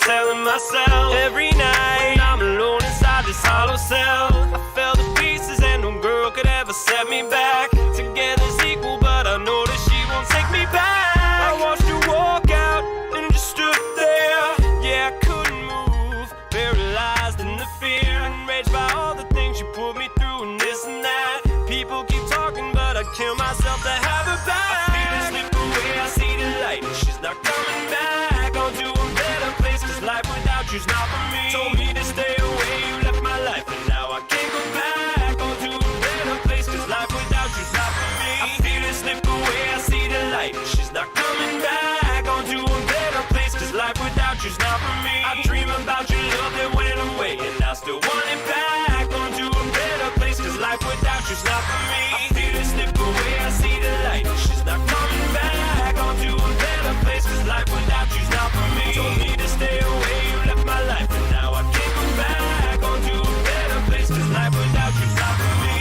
telling myself every night when I'm alone inside this hollow cell. I fell to pieces and no girl could ever set me back. Together's equal, but I know that she won't take me back. I watched her walk out and just stood there. Yeah, I couldn't move, paralyzed in the fear, enraged by all the things she put me through and this and that. People keep talking, but I kill myself to have her back. I feel it slip away, I see the light, and she's not coming back. On to a better place, cause life without you's not for me. Told me to stay away, you left my life, and now I can't go back. On to a better place, cause life without you's not for me. I feel it slip away, I see the light, and she's not coming back. On to a better place, cause life without you's not for me. I dream about your love that went away, and I still want it back. On to a better place, cause life without you's not for me. I feel it slip away, I see the light, and she's not coming back. On to a better place, cause life without you's not for me. Told me to stay away, you left my life, and now I can't go back. On to a better place, cause life without you's not for me.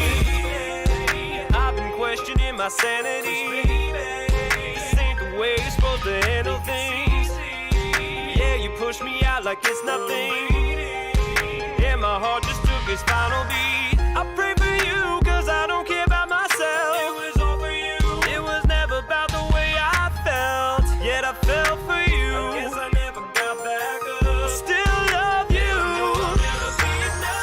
I've been questioning my sanity. This ain't the way you're supposed to handle things. Yeah, you push me out like it's nothing. Yeah, my heart just took its final beat. I pray for you, cause I don't care about myself. It was all for you. It was never about the way I felt. Yet I fell for you. I guess I never got back up. I still love you.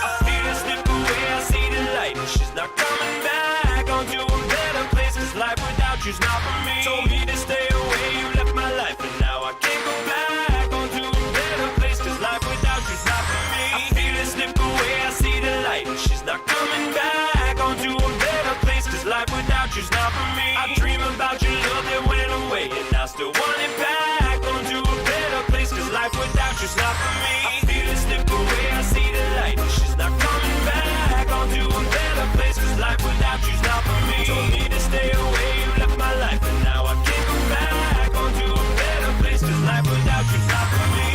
I feel it slip away, I see the light, and she's not coming back. On to a better place, cause life without you's not for me. Told me to stay away, you left my life, and now I can't go back. On to a better place, cause life without you's not for me. I feel it slip away, I see the light, and she's not coming back. On to a better place, cause life without you's not for me. I dream about your love that went away, and I still want it back. On to a better place, cause life without you's not for me. I feel it slip away, I see the light, and she's not coming back. On to a better place, cause life without you's not for me. Told me to stay away, you left my life, and now I can't go back. On to a better place, cause life without you's not for me.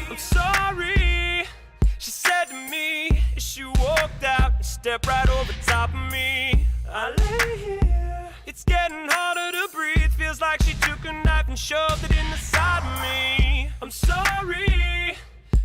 I'm sorry, she said to me as she walked out and stepped right over top of me. I lay here, it's getting harder to breathe. Feels like she took a knife and shoved it in the side of me. I'm sorry,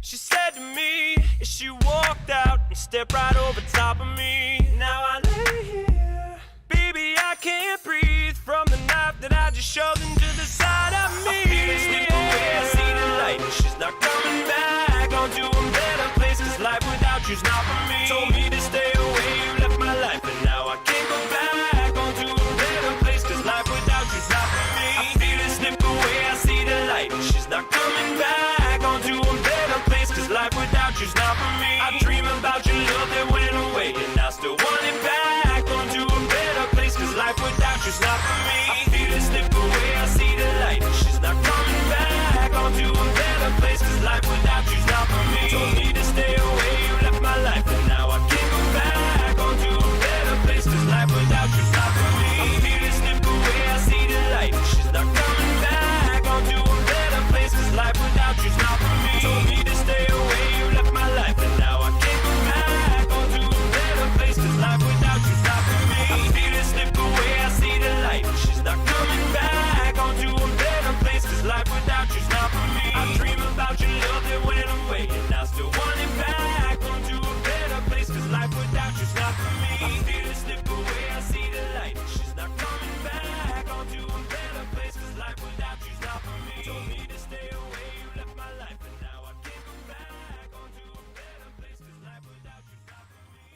she said to me as she walked out and stepped right over top of me. Now I lay here, baby, I can't breathe from the knife that I just shoved into the side of me. I feel it slip away, I see the light, and she's not coming back. On to a better place, cause life without you's not for me. Told me to stay away, you left my life, and now I can't go back. On to a better place, cause life without you's not for me. I feel it slip away, I see the light, and she's not coming back. On to a better place, cause life without you's not for me. I dream about your love that went away, and I still want it back. On to a better place, cause life without you's not for me. I feel it slip away, I see the light, and she's not coming back. On to a better place, cause life without you's not for me. Told me to stay away, you left my life, and now I can't go back. On to a better place, cause life without you's not for me. I feel it slip away, I see the light, and she's not coming back. On to a better place, cause life without you's not for me. Told me to stay away, you left my life, and now I can't go back. On to a better place, cause life without you's not for me. I feel it slip away, I see the light, and she's not coming back. On to a better place, cause life without you's not for me. I dream about your love that went away, and I still want it back. On to a better place, cause life without you's not for me. I feel it slip away, I see the light, and she's not coming back. On to a better place, cause life without you's not for me. Told me to stay away, you left my life, and now I can't go back. On to a better place, cause life without you's not for me.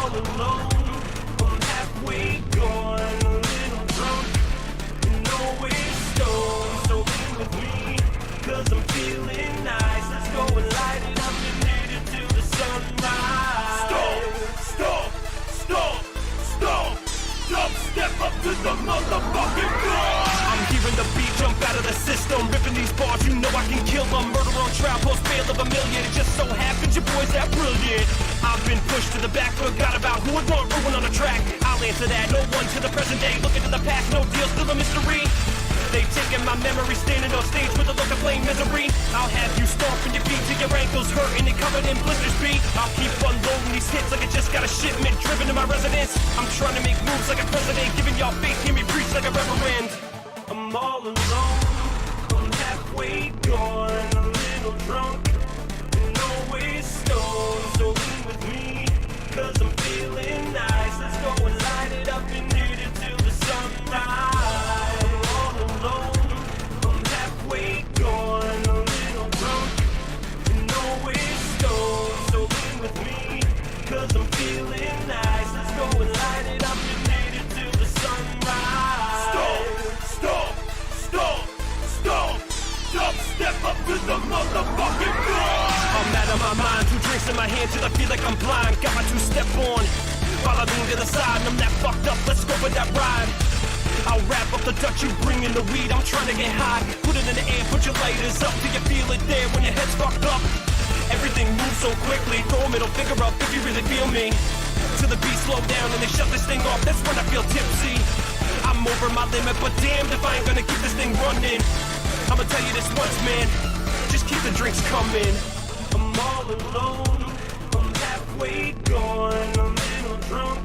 Alone, I'm halfway gone, a little drunk, and always stoned. So be with me, cause I'm feeling nice. Let's go and light it up and hit it till the sunrise. Stop, jump, step up to the motherfucking floor. I'm hearing the beat jump out of the system, ripping these bars, you know I can kill them. Murder on trial, post bail of a million. It just so happens your boy's that brilliant. I've been pushed to the back, forgot about who would want ruin on the track. I'll answer that, no one to the present day. Looking to the past, no deal, still a mystery. They've taken my memory, standing on stage with a look of plain misery. I'll have you stomping your feet till your ankles hurting and covered in blisters beat. I'll keep unloading these hits like I just got a shipment driven to my residence. I'm trying to make moves like a president, giving y'all faith, hear me preach like a reverend. I'm all alone, I'm halfway gone, a little drunk, and always stoned. So lean with me, cause I'm feeling nice. Let's go and light it up and hit it till the sunrise. I'm halfway gone, a little drunk, and always stoned. So lean with me, cause I'm feeling nice. Let's go and light it up and hit it till the sunrise. Stop, step up to the motherfucking floor. I'm out of my mind, 2 drinks in my hand till I feel like I'm blind. Got my 2-step on, while I lean to the side and I'm that fucked up, let's go for that ride. I'll wrap up the Dutch, you bring in the weed, I'm trying to get high. Put it in the air, put your lighters up till you feel it there when your head's fucked up. Everything moves so quickly, throw a middle finger up if you really feel me. Till the beat slow down and they shut this thing off, that's when I feel tipsy. I'm over my limit, but damned if I ain't gonna keep this thing running. I'ma tell you this once, man, just keep the drinks coming. I'm all alone, I'm halfway gone, a little drunk,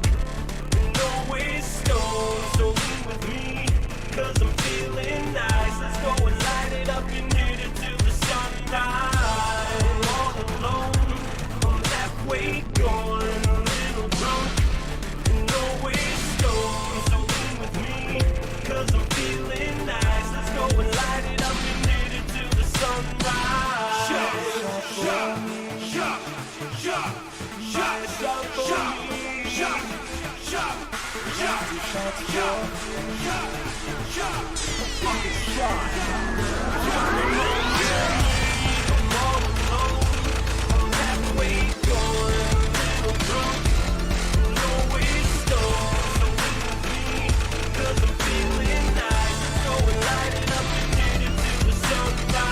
and always stoned. So lean with me, cause I'm feeling nice. Let's go and light it up and hit it till the sunrise. I'm all alone, I'm halfway gone, a little drunk, and always stoned. So lean with me, cause I'm feeling nice. Let's go and light it up and hit it till the sunrise. Shot, shot, shot, shot, shot, shot, shot, shot, shot, shot, shot, shot, fucking shot. I'm all alone, I'm halfway gone, a little drunk, and always stoned. So lean with me, cause I'm feeling nice. Let's go and light it up and hit it till the sunrise.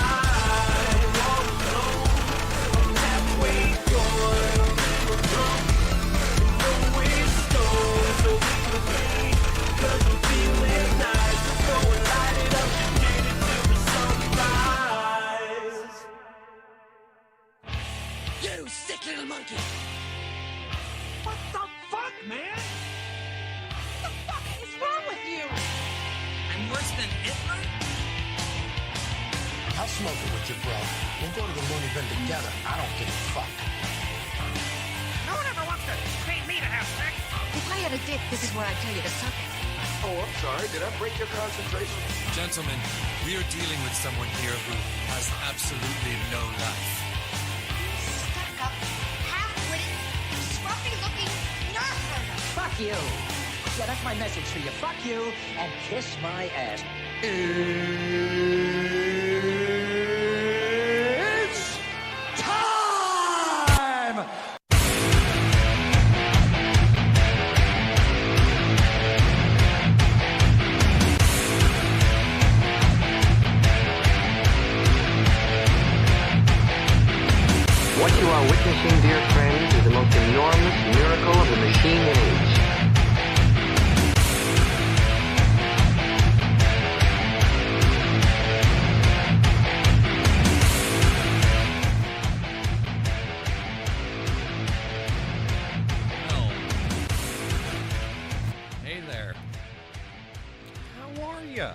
I'm all alone, I'm halfway gone, a little drunk, and always stoned. So lean with me, cause I'm feeling nice. Let's go and light it up and hit it till the sunrise. You sick little monkey! What the fuck, man? What the fuck is wrong with you? I'm worse than Hitler? I'll smoke it with you, bro. We'll go to the loony bin together. I don't give a fuck. No one ever wants to pay me to have sex. If I had a dick, this is where I'd tell you to suck it. Oh, I'm sorry. Did I break your concentration? Gentlemen, we are dealing with someone here who has absolutely no life. Stuck up, half-witted, scruffy-looking nerf herder. Fuck you. Yeah, that's my message to you. Fuck you and kiss my ass. It's time! What you are witnessing, dear friends, is the most enormous miracle of the machine age. Well, hey there. How are ya?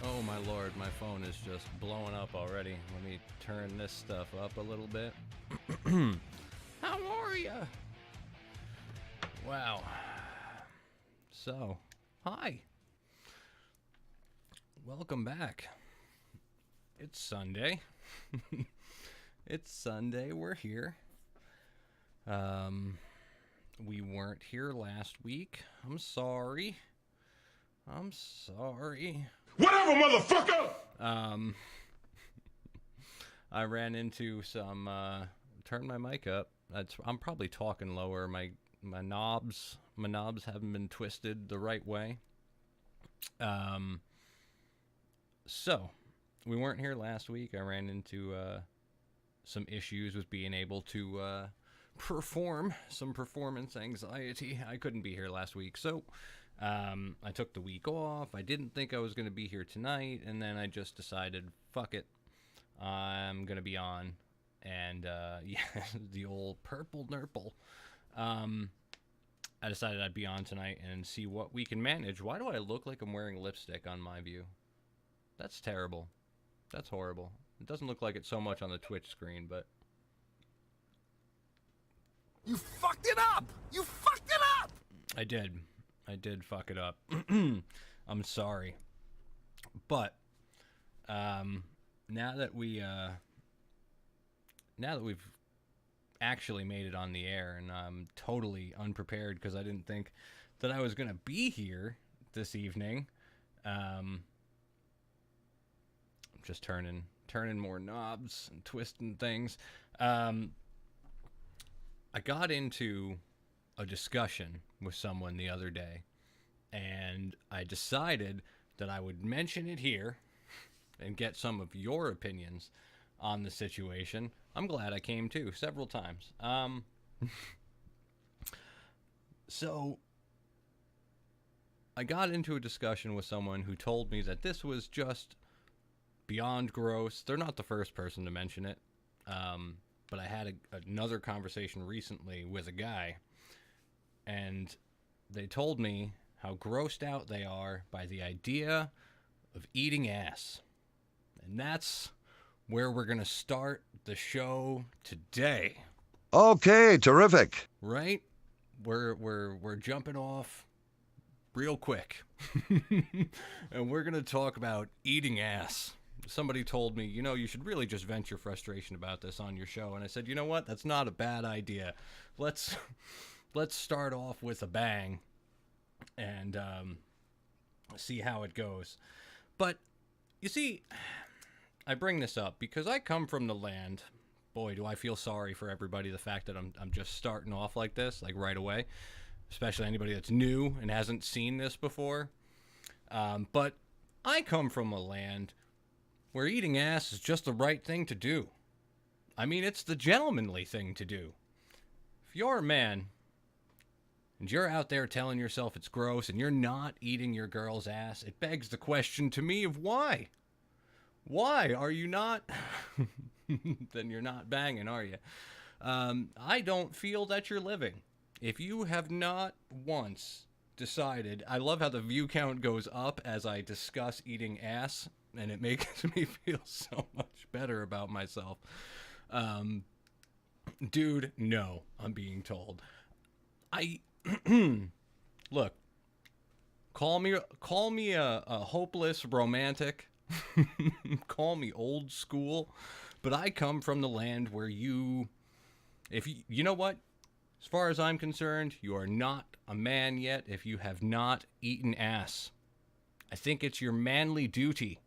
Oh my lord, my phone is just blowing up already. Let me turn this stuff up a little bit. How are ya? Wow. So, hi. Welcome back. It's Sunday. It's Sunday, we're here. We weren't here last week. I'm sorry. Whatever, motherfucker! I ran into some, turn my mic up. I'm probably talking lower. My knobs haven't been twisted the right way. So, we weren't here last week. I ran into some issues with being able to perform, some performance anxiety. I couldn't be here last week, so I took the week off. I didn't think I was going to be here tonight, and then I just decided, fuck it, I'm going to be on. And yeah, the old purple nurple. I decided I'd be on tonight and see what we can manage. Why do I look like I'm wearing lipstick on my view? That's terrible. That's horrible. It doesn't look like it so much on the Twitch screen, but... You fucked it up! You fucked it up! I did. I did fuck it up. I'm sorry. But, now that we've actually made it on the air, and I'm totally unprepared because I didn't think that I was going to be here this evening. I'm just turning more knobs and twisting things. I got into a discussion with someone the other day, and I decided that I would mention it here and get some of your opinions on the situation. I'm glad I came too, several times. So I got into a discussion with someone who told me that this was just beyond gross. They're not the first person to mention it. But I had another conversation recently with a guy, and they told me how grossed out they are by the idea of eating ass. And that's where we're going to start the show today. Okay, terrific. Right? We're jumping off real quick. And we're going to talk about eating ass. Somebody told me, you know, you should really just vent your frustration about this on your show. And I said, you know what? That's not a bad idea. Let's start off with a bang and see how it goes. But you see, I bring this up because I come from the land. Boy, do I feel sorry for everybody. The fact that I'm just starting off like this, like right away, especially anybody that's new and hasn't seen this before. But I come from a land where eating ass is just the right thing to do. I mean, it's the gentlemanly thing to do. If you're a man and you're out there telling yourself it's gross and you're not eating your girl's ass, it begs the question to me of why. Why are you not? Then you're not banging, are you? I don't feel that you're living. If you have not once decided, I love how the view count goes up as I discuss eating ass, and it makes me feel so much better about myself. Dude, no, I'm being told. Look, call me a hopeless romantic. Call me old school, but I come from the land where you know what? As far as I'm concerned, you are not a man yet if you have not eaten ass. I think it's your manly duty.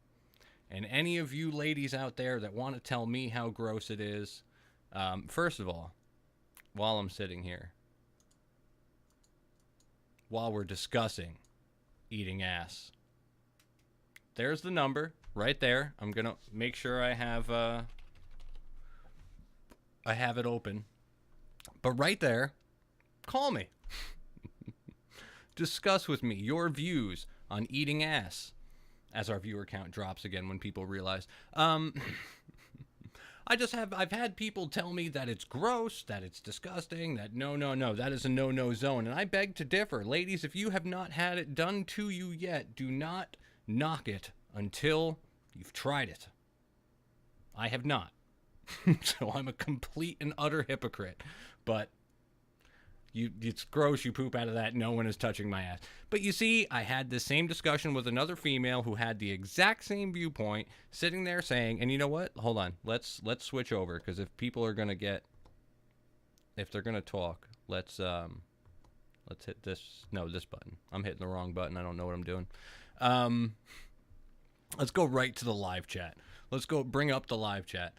And any of you ladies out there that want to tell me how gross it is, first of all, while I'm sitting here, while we're discussing eating ass, there's the number right there. I'm going to make sure I have it open. But right there, call me. Discuss with me your views on eating ass. As our viewer count drops again when people realize. I've had people tell me that it's gross, that it's disgusting, that no, that is a no zone. And I beg to differ. Ladies, if you have not had it done to you yet, do not knock it until you've tried it. I have not. So I'm a complete and utter hypocrite. But it's gross, you poop out of that, no one is touching my ass. But you see, I had the same discussion with another female who had the exact same viewpoint, sitting there saying, and you know what? Hold on. Let's switch over, because if people are going to if they're going to talk, let's hit this button. I'm hitting the wrong button. I don't know what I'm doing. Let's go right to the live chat. Let's go bring up the live chat.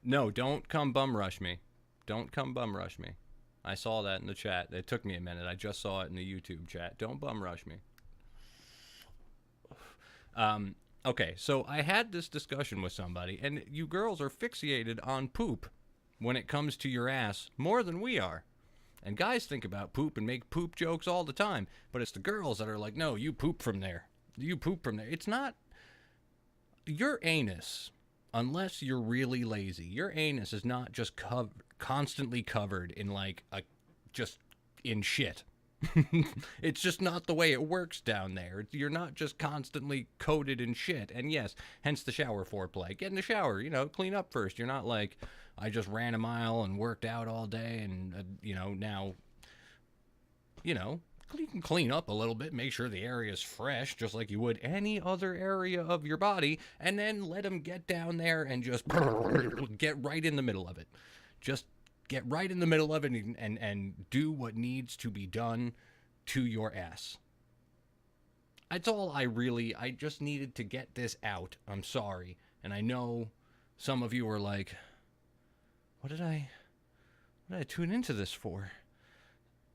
No, don't come bum rush me. Don't come bum rush me. I saw that in the chat. It took me a minute. I just saw it in the YouTube chat. Don't bum rush me. Okay, so I had this discussion with somebody, and you girls are fixated on poop when it comes to your ass more than we are. And guys think about poop and make poop jokes all the time, but it's the girls that are like, no, you poop from there. You poop from there. It's not your anus, unless you're really lazy. Your anus is not just constantly covered in like just in shit. It's just not the way it works down there. You're not just constantly coated in shit. And yes, hence the shower foreplay. Get in the shower, clean up first. You're not like, I just ran a mile and worked out all day and, now, you can clean up a little bit, make sure the area is fresh, just like you would any other area of your body, and then let them get down there and just get right in the middle of it. Just get right in the middle of it and do what needs to be done to your ass. That's all I just needed to get this out. I'm sorry. And I know some of you are like, what did I tune into this for?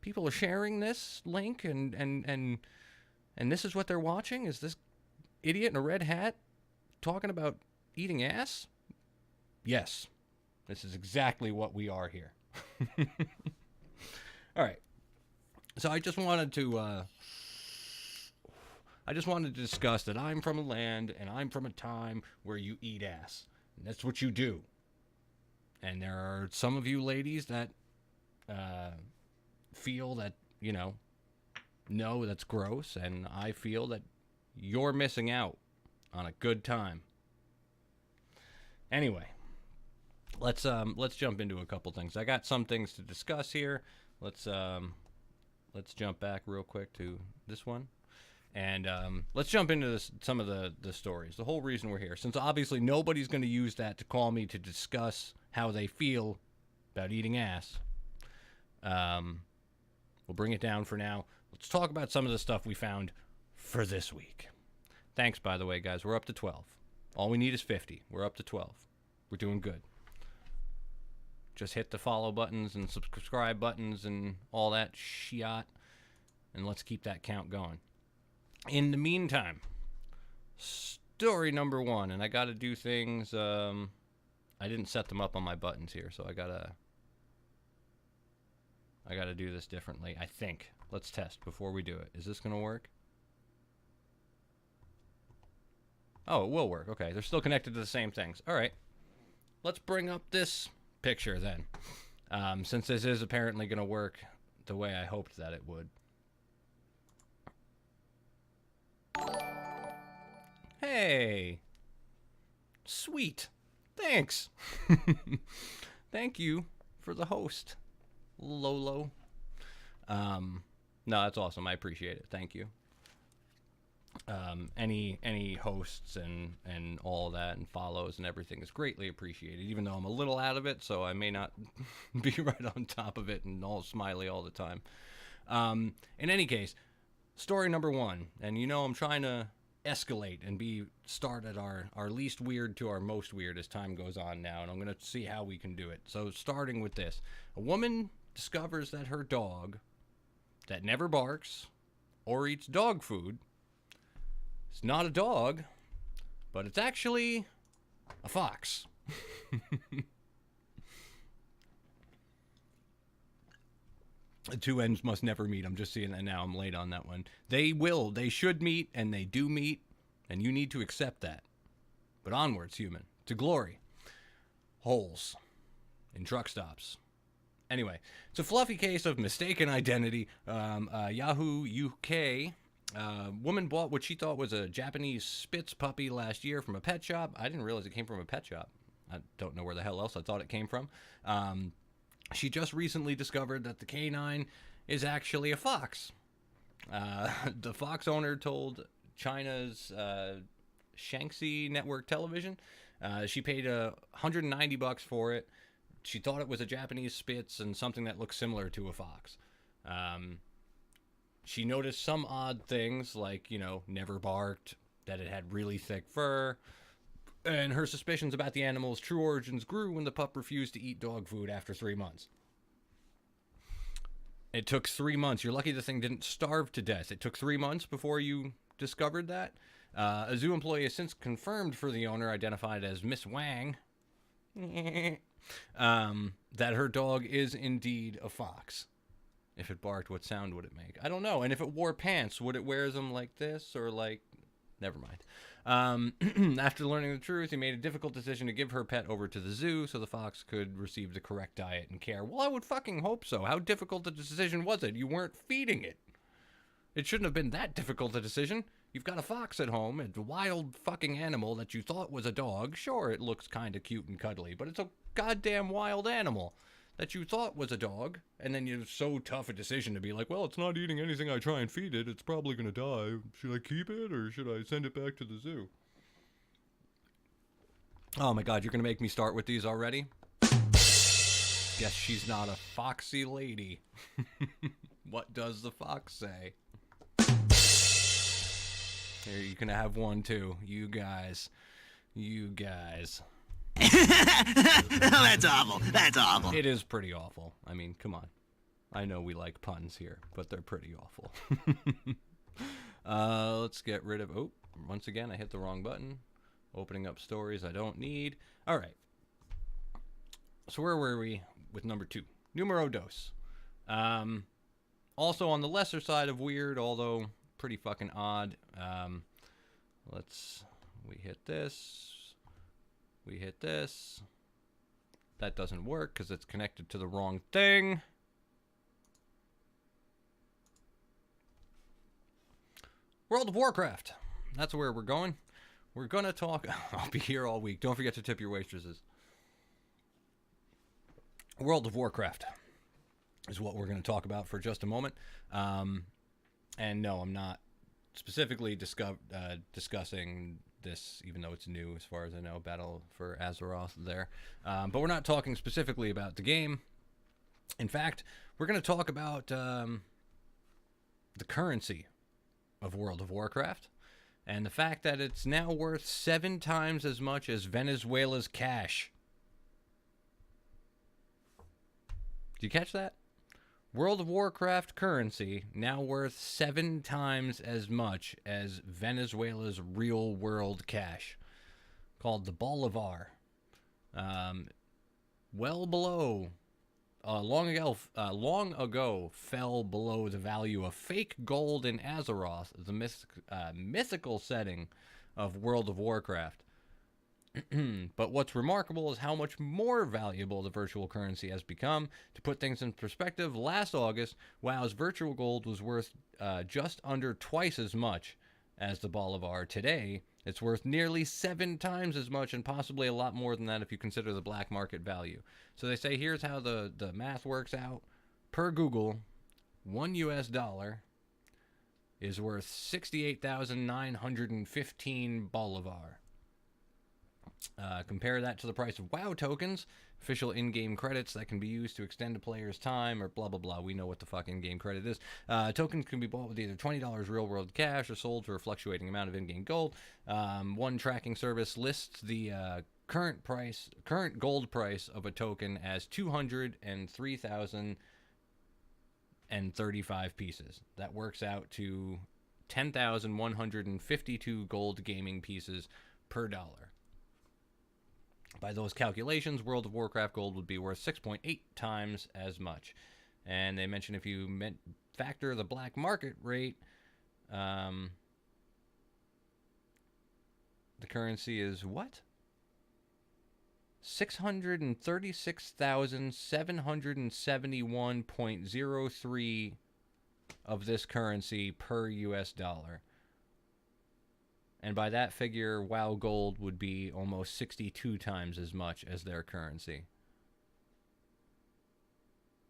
People are sharing this link and this is what they're watching? Is this idiot in a red hat talking about eating ass? Yes. This is exactly what we are here. All right. So I just wanted to discuss that I'm from a land and I'm from a time where you eat ass. And that's what you do. And there are some of you ladies that feel that, no, that's gross. And I feel that you're missing out on a good time. Anyway. Let's jump into a couple things. I got some things to discuss here. Let's jump back real quick to this one, and let's jump into some of the stories. The whole reason we're here, since obviously nobody's going to use that to call me to discuss how they feel about eating ass. We'll bring it down for now. Let's talk about some of the stuff we found for this week. Thanks, by the way, guys. We're up to 12. All we need is 50. We're up to 12. We're doing good. Just hit the follow buttons and subscribe buttons and all that shit, and let's keep that count going. In the meantime, story number 1, and I got to do things. I didn't set them up on my buttons here, so I gotta do this differently. I think. Let's test before we do it. Is this gonna work? Oh, it will work. Okay, they're still connected to the same things. All right, let's bring up this picture then, since this is apparently going to work the way I hoped that it would. Hey, sweet, thanks. Thank you for the host, Lolo. No, that's awesome. I appreciate it. Thank you. Any hosts and all that and follows and everything is greatly appreciated, even though I'm a little out of it, so I may not be right on top of it and all smiley all the time. In any case, story number 1, and I'm trying to escalate and start at our least weird to our most weird as time goes on now, and I'm going to see how we can do it. So starting with this, a woman discovers that her dog that never barks or eats dog food, it's not a dog, but it's actually a fox. The two ends must never meet. I'm just seeing that now. I'm late on that one. They should meet, and they do meet, and you need to accept that. But onwards, human, to glory. Holes in truck stops. Anyway, it's a fluffy case of mistaken identity. Yahoo UK. Woman bought what she thought was a Japanese Spitz puppy last year from a pet shop. I didn't realize it came from a pet shop. I don't know where the hell else I thought it came from. She just recently discovered that the canine is actually a fox. The fox owner told China's Shaanxi network television she paid $190 for it. She thought it was a Japanese Spitz and something that looked similar to a fox. She noticed some odd things like, never barked, that it had really thick fur, and her suspicions about the animal's true origins grew when the pup refused to eat dog food after 3 months. It took 3 months. You're lucky the thing didn't starve to death. It took 3 months before you discovered that. A zoo employee has since confirmed for the owner, identified as Miss Wang, that her dog is indeed a fox. If it barked, what sound would it make? I don't know. And if it wore pants, would it wear them like this or like... Never mind. After learning the truth, he made a difficult decision to give her pet over to the zoo so the fox could receive the correct diet and care. Well, I would fucking hope so. How difficult a decision was it? You weren't feeding it. It shouldn't have been that difficult a decision. You've got a fox at home. It's a wild fucking animal that you thought was a dog. Sure, it looks kind of cute and cuddly, but it's a goddamn wild animal that you thought was a dog, and then it's so tough a decision to be like, well, it's not eating anything I try and feed it. It's probably going to die. Should I keep it, or should I send it back to the zoo? Oh my god, you're going to make me start with these already? Guess she's not a foxy lady. What does the fox say? Here, you can have one too. You guys. That's awful. That's awful. It is pretty awful. I mean, come on. I know we like puns here, but they're pretty awful. Let's get rid of... Oh, once again, I hit the wrong button. Opening up stories I don't need. All right. So where were we with number 2? Numero dos. Also on the lesser side of weird, although pretty fucking odd. We hit this. We hit this. That doesn't work because it's connected to the wrong thing. World of Warcraft. That's where we're going. We're going to talk... I'll be here all week. Don't forget to tip your waitresses. World of Warcraft is what we're going to talk about for just a moment. And no, I'm not specifically discussing this, even though it's new as far as I know, Battle for Azeroth there. But we're not talking specifically about the game. In fact, we're going to talk about the currency of World of Warcraft and the fact that it's now worth 7 times as much as Venezuela's cash. Do you catch that? World of Warcraft currency now worth 7 times as much as Venezuela's real world cash, called the Bolivar. Well below, long ago, fell below the value of fake gold in Azeroth, the mythical setting of World of Warcraft. But what's remarkable is how much more valuable the virtual currency has become. To put things in perspective, last August, WoW's virtual gold was worth just under twice as much as the Bolivar. Today, it's worth nearly 7 times as much, and possibly a lot more than that if you consider the black market value. So they say here's how the math works out. Per Google, $1 is worth 68,915 Bolivar. Compare that to the price of WoW tokens, official in-game credits that can be used to extend a player's time, or blah, blah, blah. We know what the fucking in-game credit is. Tokens can be bought with either $20 real-world cash or sold for a fluctuating amount of in-game gold. One tracking service lists the current gold price of a token as 203,035 pieces. That works out to 10,152 gold gaming pieces per dollar. By those calculations, World of Warcraft gold would be worth 6.8 times as much. And they mention if you factor the black market rate, the currency is what? 636,771.03 of this currency per US dollar. And by that figure, WoW Gold would be almost 62 times as much as their currency.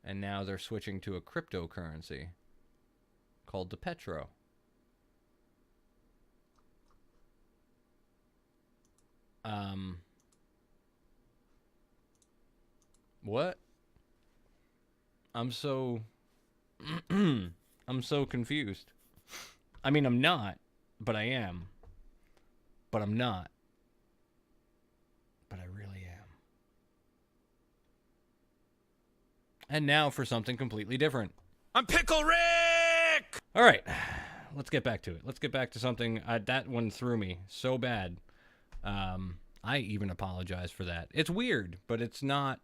And now they're switching to a cryptocurrency called the Petro. What? I'm so confused. I mean, I'm not, but I am. But I'm not. But I really am. And now for something completely different. I'm Pickle Rick! All right. let's get back to it. Let's get back to something. That one threw me so bad. I even apologize for that. It's weird, but it's not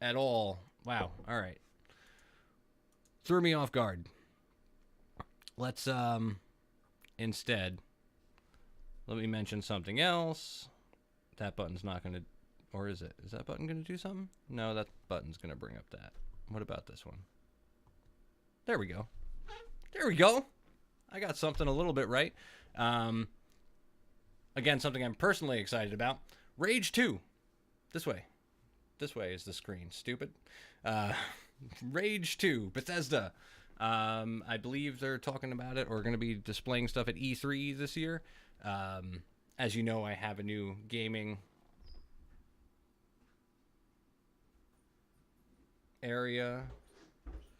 at all. Wow. All right. Threw me off guard. Let's, instead, let me mention something else. That button's not going to, or is it? Is that button going to do something? No, that button's going to bring up that. What about this one? There we go. There we go. I got something a little bit right. Again, something I'm personally excited about. Rage 2. This way. This way is the screen. Stupid. Rage 2. Bethesda. I believe they're talking about it or going to be displaying stuff at E3 this year. As you know, I have a new gaming area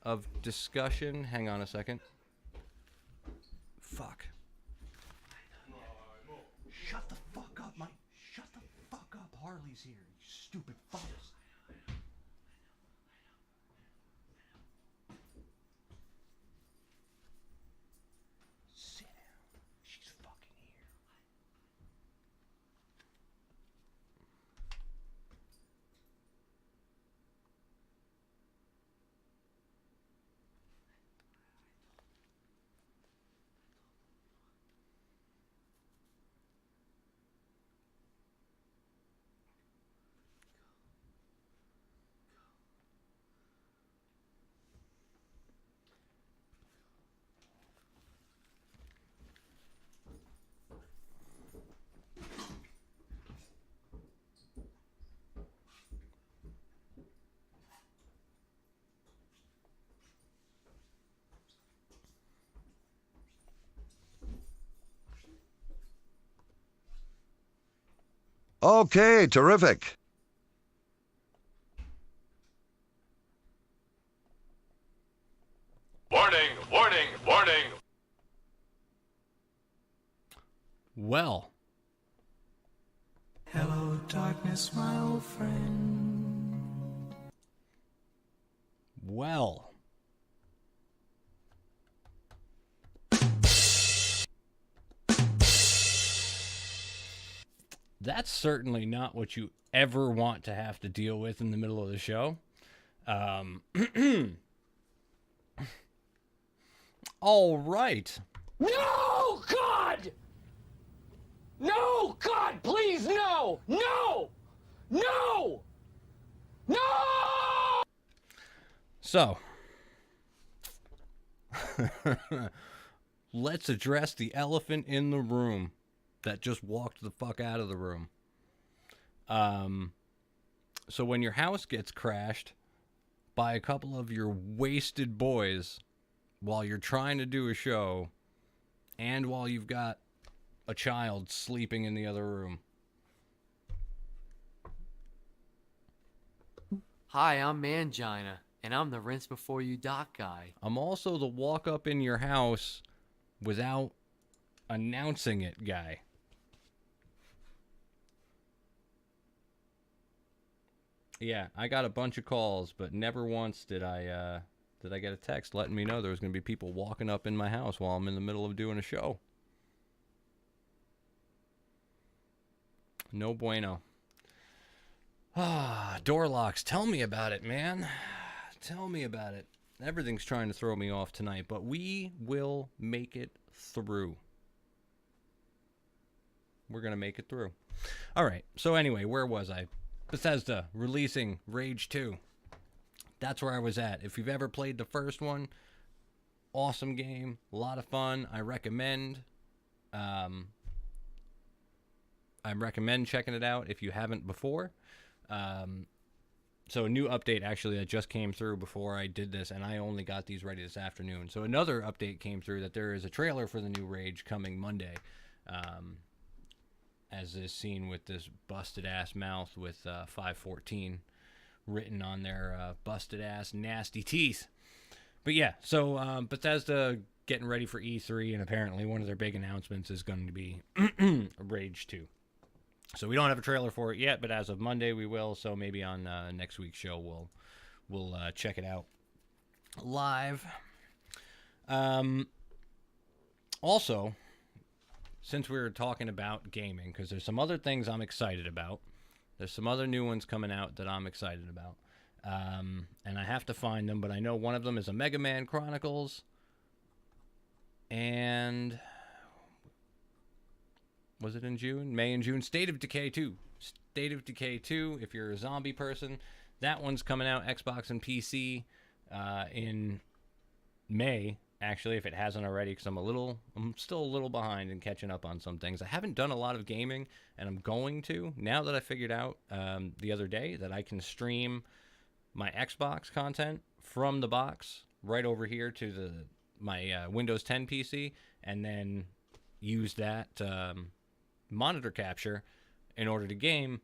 of discussion. Hang on a second. Fuck. Shut the fuck up, Mike. Shut the fuck up. Harley's here, you stupid fucks. Sit down. She's fucking here. Okay, terrific. Warning, warning, warning. Well. Hello, darkness, my old friend. Well. That's certainly not what you ever want to have to deal with in the middle of the show. All right. No, God! No, God, please, no! No! No! No! So, let's address the elephant in the room that just walked the fuck out of the room. So when your house gets crashed by a couple of your wasted boys while you're trying to do a show and while you've got a child sleeping in the other room. Hi, I'm Mangina, and I'm the rinse before you dock guy. I'm also the walk up in your house without announcing it guy. Yeah, I got a bunch of calls, but never once did I get a text letting me know there was going to be people walking up in my house while I'm in the middle of doing a show. No bueno. Door locks. Tell me about it, man. Tell me about it. Everything's trying to throw me off tonight, but we will make it through. We're going to make it through. All right. So anyway, where was I? Bethesda releasing Rage 2. That's where I was at. If you've ever played the first one, awesome game, a lot of fun. I recommend checking it out if you haven't before. So a new update actually that just came through before I did this, and I only got these ready this afternoon. So another update came through that there is a trailer for the new Rage coming Monday. As is seen with this busted ass mouth with 514 written on their busted ass nasty teeth. But yeah, so Bethesda getting ready for E3, and apparently one of their big announcements is going to be Rage 2. So we don't have a trailer for it yet, but as of Monday we will. So maybe on next week's show we'll check it out live. Also, since we were talking about gaming, because there's some other things I'm excited about. There's some other new ones coming out that I'm excited about. And I have to find them, but I know one of them is a Mega Man Chronicles. And was it in June? May and June. State of Decay 2. State of Decay 2, if you're a zombie person. That one's coming out Xbox and PC in May, actually, if it hasn't already, because I'm still a little behind in catching up on some things. I haven't done a lot of gaming, and I'm going to, now that I figured out the other day that I can stream my Xbox content from the box right over here to my Windows 10 PC, and then use that monitor capture in order to game.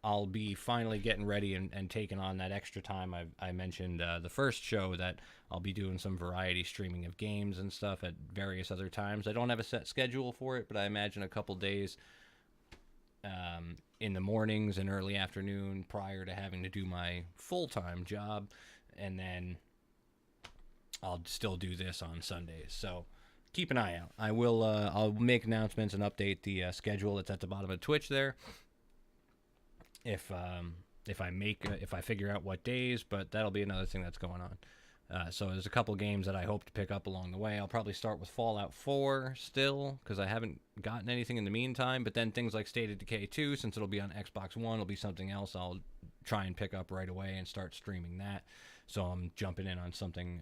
I'll be finally getting ready and taking on that extra time. I mentioned the first show that I'll be doing some variety streaming of games and stuff at various other times. I don't have a set schedule for it, but I imagine a couple days in the mornings and early afternoon prior to having to do my full-time job, and then I'll still do this on Sundays. So keep an eye out. I'll make announcements and update the schedule that's at the bottom of Twitch there. If I figure out what days, but that'll be another thing that's going on. So there's a couple games that I hope to pick up along the way. I'll probably start with Fallout 4 still, because I haven't gotten anything in the meantime. But then things like State of Decay 2, since it'll be on Xbox One, will be something else I'll try and pick up right away and start streaming that. So I'm jumping in on something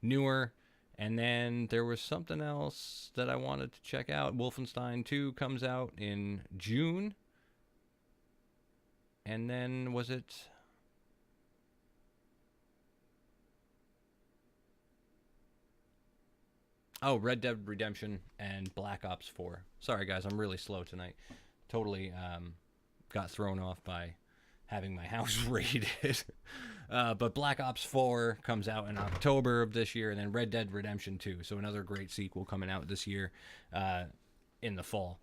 newer. And then there was something else that I wanted to check out. Wolfenstein 2 comes out in June. And then was it... Oh, Red Dead Redemption and Black Ops 4. Sorry, guys, I'm really slow tonight. Totally got thrown off by having my house raided. But Black Ops 4 comes out in October of this year, and then Red Dead Redemption 2. So another great sequel coming out this year in the fall.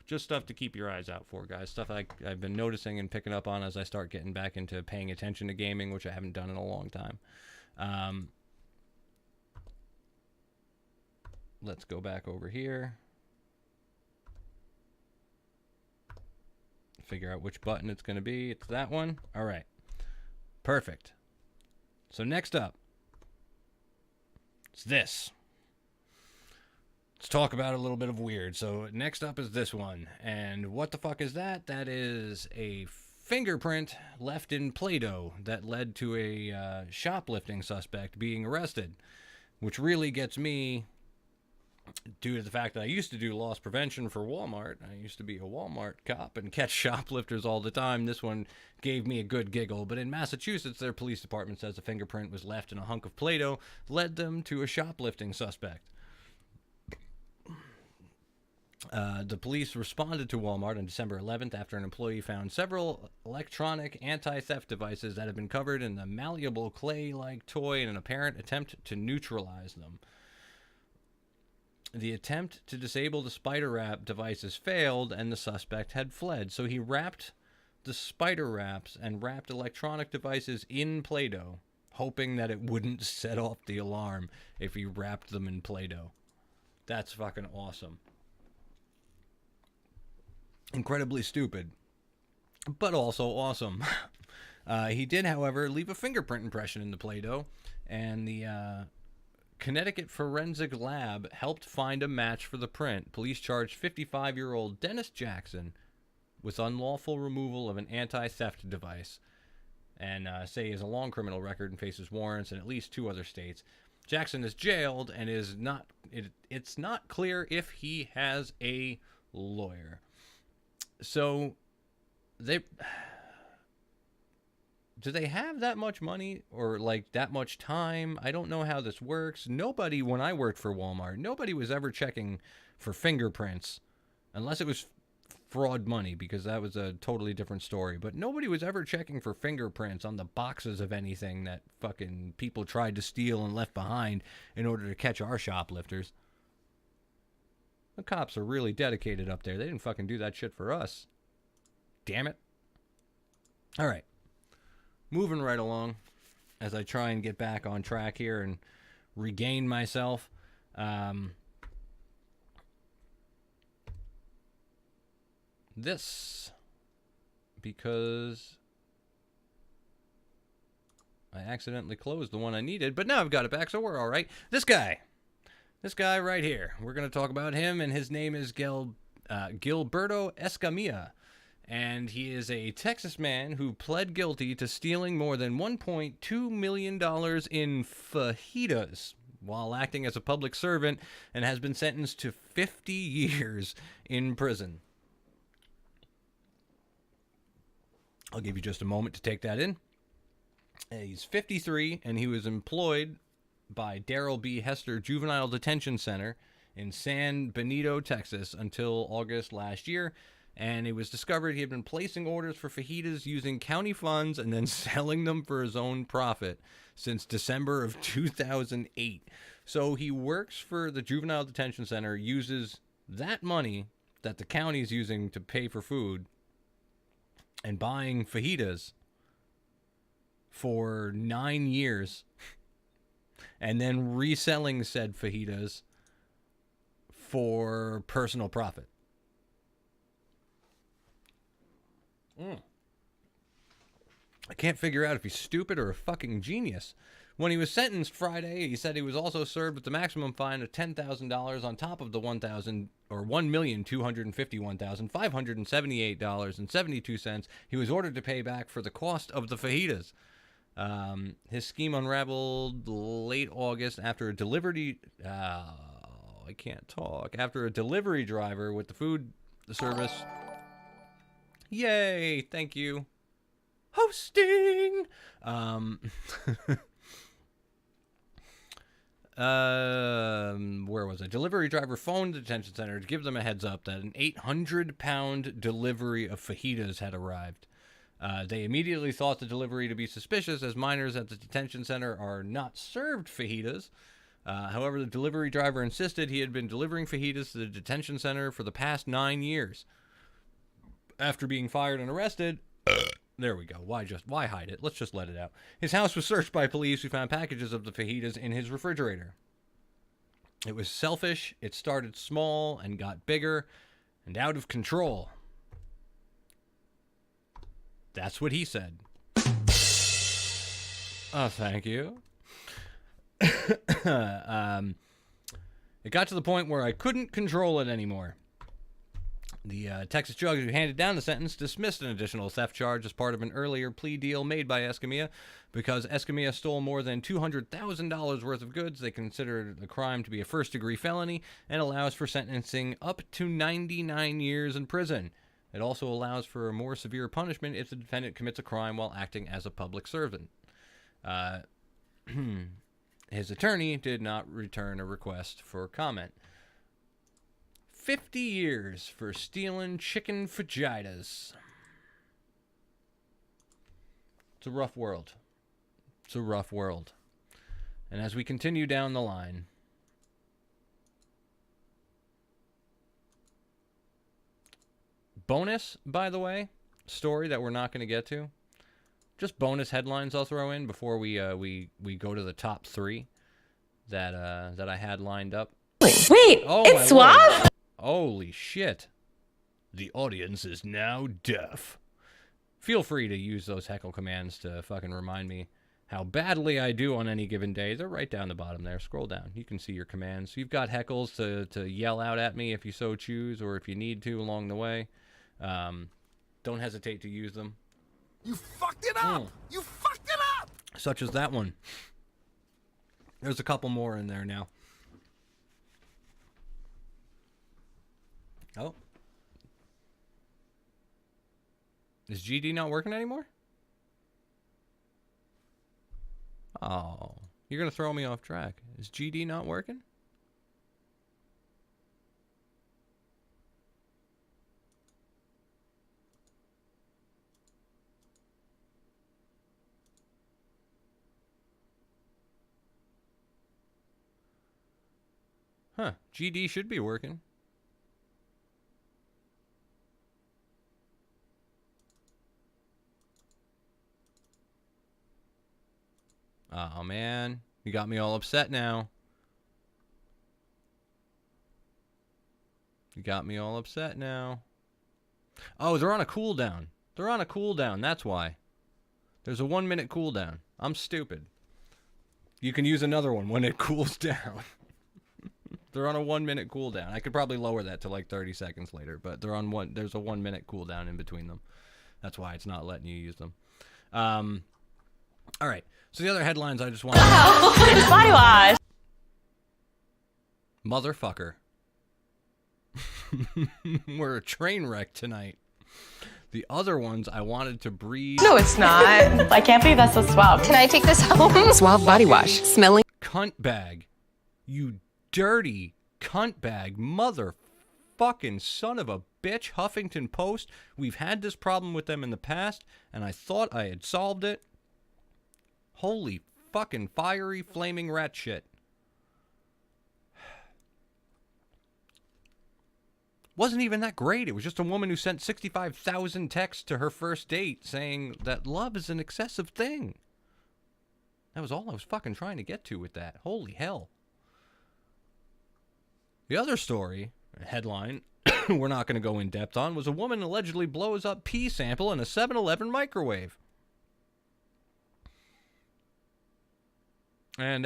Just stuff to keep your eyes out for, guys. Stuff I've been noticing and picking up on as I start getting back into paying attention to gaming, which I haven't done in a long time. Let's go back over here. Figure out which button it's going to be. It's that one. All right. Perfect. So next up, it's this. Let's talk about a little bit of weird. So next up is this one. And what the fuck is that? That is a fingerprint left in Play-Doh that led to a shoplifting suspect being arrested, which really gets me due to the fact that I used to do loss prevention for Walmart. I used to be a Walmart cop and catch shoplifters all the time. This one gave me a good giggle. But in Massachusetts, their police department says a fingerprint was left in a hunk of Play-Doh, led them to a shoplifting suspect. The police responded to Walmart on December 11th after an employee found several electronic anti-theft devices that had been covered in the malleable clay-like toy in an apparent attempt to neutralize them. The attempt to disable the spider wrap devices failed, and the suspect had fled. So he wrapped the spider wraps and wrapped electronic devices in Play-Doh, hoping that it wouldn't set off the alarm if he wrapped them in Play-Doh. That's fucking awesome. Incredibly stupid, but also awesome. He did, however, leave a fingerprint impression in the Play-Doh, and the Connecticut Forensic Lab helped find a match for the print. Police charged 55-year-old Dennis Jackson with unlawful removal of an anti-theft device, and say he has a long criminal record and faces warrants in at least 2 other states. Jackson is jailed and is not. It's not clear if he has a lawyer. So, do they have that much money or like that much time? I don't know how this works. Nobody, when I worked for Walmart, nobody was ever checking for fingerprints unless it was fraud money, because that was a totally different story. But nobody was ever checking for fingerprints on the boxes of anything that fucking people tried to steal and left behind in order to catch our shoplifters. The cops are really dedicated up there. They didn't fucking do that shit for us. Damn it. All right. Moving right along as I try and get back on track here and regain myself. This, because I accidentally closed the one I needed, but now I've got it back, so we're all right. This guy right here, we're going to talk about him, and his name is Gilberto Escamilla, and he is a Texas man who pled guilty to stealing more than $1.2 million in fajitas while acting as a public servant, and has been sentenced to 50 years in prison. I'll give you just a moment to take that in. He's 53, and he was employed by Darrell B. Hester Juvenile Detention Center in San Benito, Texas, until August last year. And it was discovered he had been placing orders for fajitas using county funds and then selling them for his own profit since December of 2008. So he works for the Juvenile Detention Center, uses that money that the county's using to pay for food, and buying fajitas for 9 years, and then reselling said fajitas for personal profit. I can't figure out if he's stupid or a fucking genius. When he was sentenced Friday, he said he was also served with the maximum fine of $10,000 on top of the $1,251,578.72 he was ordered to pay back for the cost of the fajitas. His scheme unraveled late August after a delivery. I can't talk. After a delivery driver with the food service. Yay! Thank you. Hosting. Where was I? Delivery driver phoned the detention center to give them a heads up that an 800-pound delivery of fajitas had arrived. They immediately thought the delivery to be suspicious, as minors at the detention center are not served fajitas. However, the delivery driver insisted he had been delivering fajitas to the detention center for the past 9 years. After being fired and arrested, there we go. Why hide it? Let's just let it out. His house was searched by police who found packages of the fajitas in his refrigerator. It was selfish. It started small and got bigger and out of control. That's what he said. Oh, thank you. It got to the point where I couldn't control it anymore. The Texas judge who handed down the sentence dismissed an additional theft charge as part of an earlier plea deal made by Escamilla. Because Escamilla stole more than $200,000 worth of goods, they considered the crime to be a first-degree felony and allows for sentencing up to 99 years in prison. It also allows for a more severe punishment if the defendant commits a crime while acting as a public servant. His attorney did not return a request for comment. 50 years for stealing chicken fajitas. It's a rough world. It's a rough world. And as we continue down the line, bonus, by the way, story that we're not going to get to. Just bonus headlines I'll throw in before we go to the top three that I had lined up. Wait, oh, it's Suave? Holy shit. The audience is now deaf. Feel free to use those heckle commands to fucking remind me how badly I do on any given day. They're right down the bottom there. Scroll down. You can see your commands. You've got heckles to yell out at me if you so choose, or if you need to along the way. Don't hesitate to use them. You fucked it up! You fucked it up! Such as that one. There's a couple more in there now. Oh. Is GD not working anymore? Oh. You're going to throw me off track. Is GD not working? Huh. GD should be working. Oh, man. You got me all upset now. You got me all upset now. Oh, they're on a cooldown. They're on a cooldown. That's why. There's a 1 minute cooldown. I'm stupid. You can use another one when it cools down. They're on a 1 minute cooldown. I could probably lower that to like 30 seconds later, but they're on one. There's a 1 minute cooldown in between them. That's why it's not letting you use them. All right. So the other headlines I just want. It's body wash. Motherfucker. We're a train wreck tonight. The other ones I wanted to breathe. No, it's not. I can't believe that's so suave. Can I take this home? Suave body wash. Smelling. Cunt bag. You dirty cunt bag. Motherfucking son of a bitch. Huffington Post. We've had this problem with them in the past, and I thought I had solved it. Holy fucking fiery flaming rat shit. Wasn't even that great. It was just a woman who sent 65,000 texts to her first date saying that love is an excessive thing. That was all I was fucking trying to get to with that. Holy hell. The other story, headline, we're not going to go in depth on, was a woman allegedly blows up pee sample in a 7-Eleven microwave. And,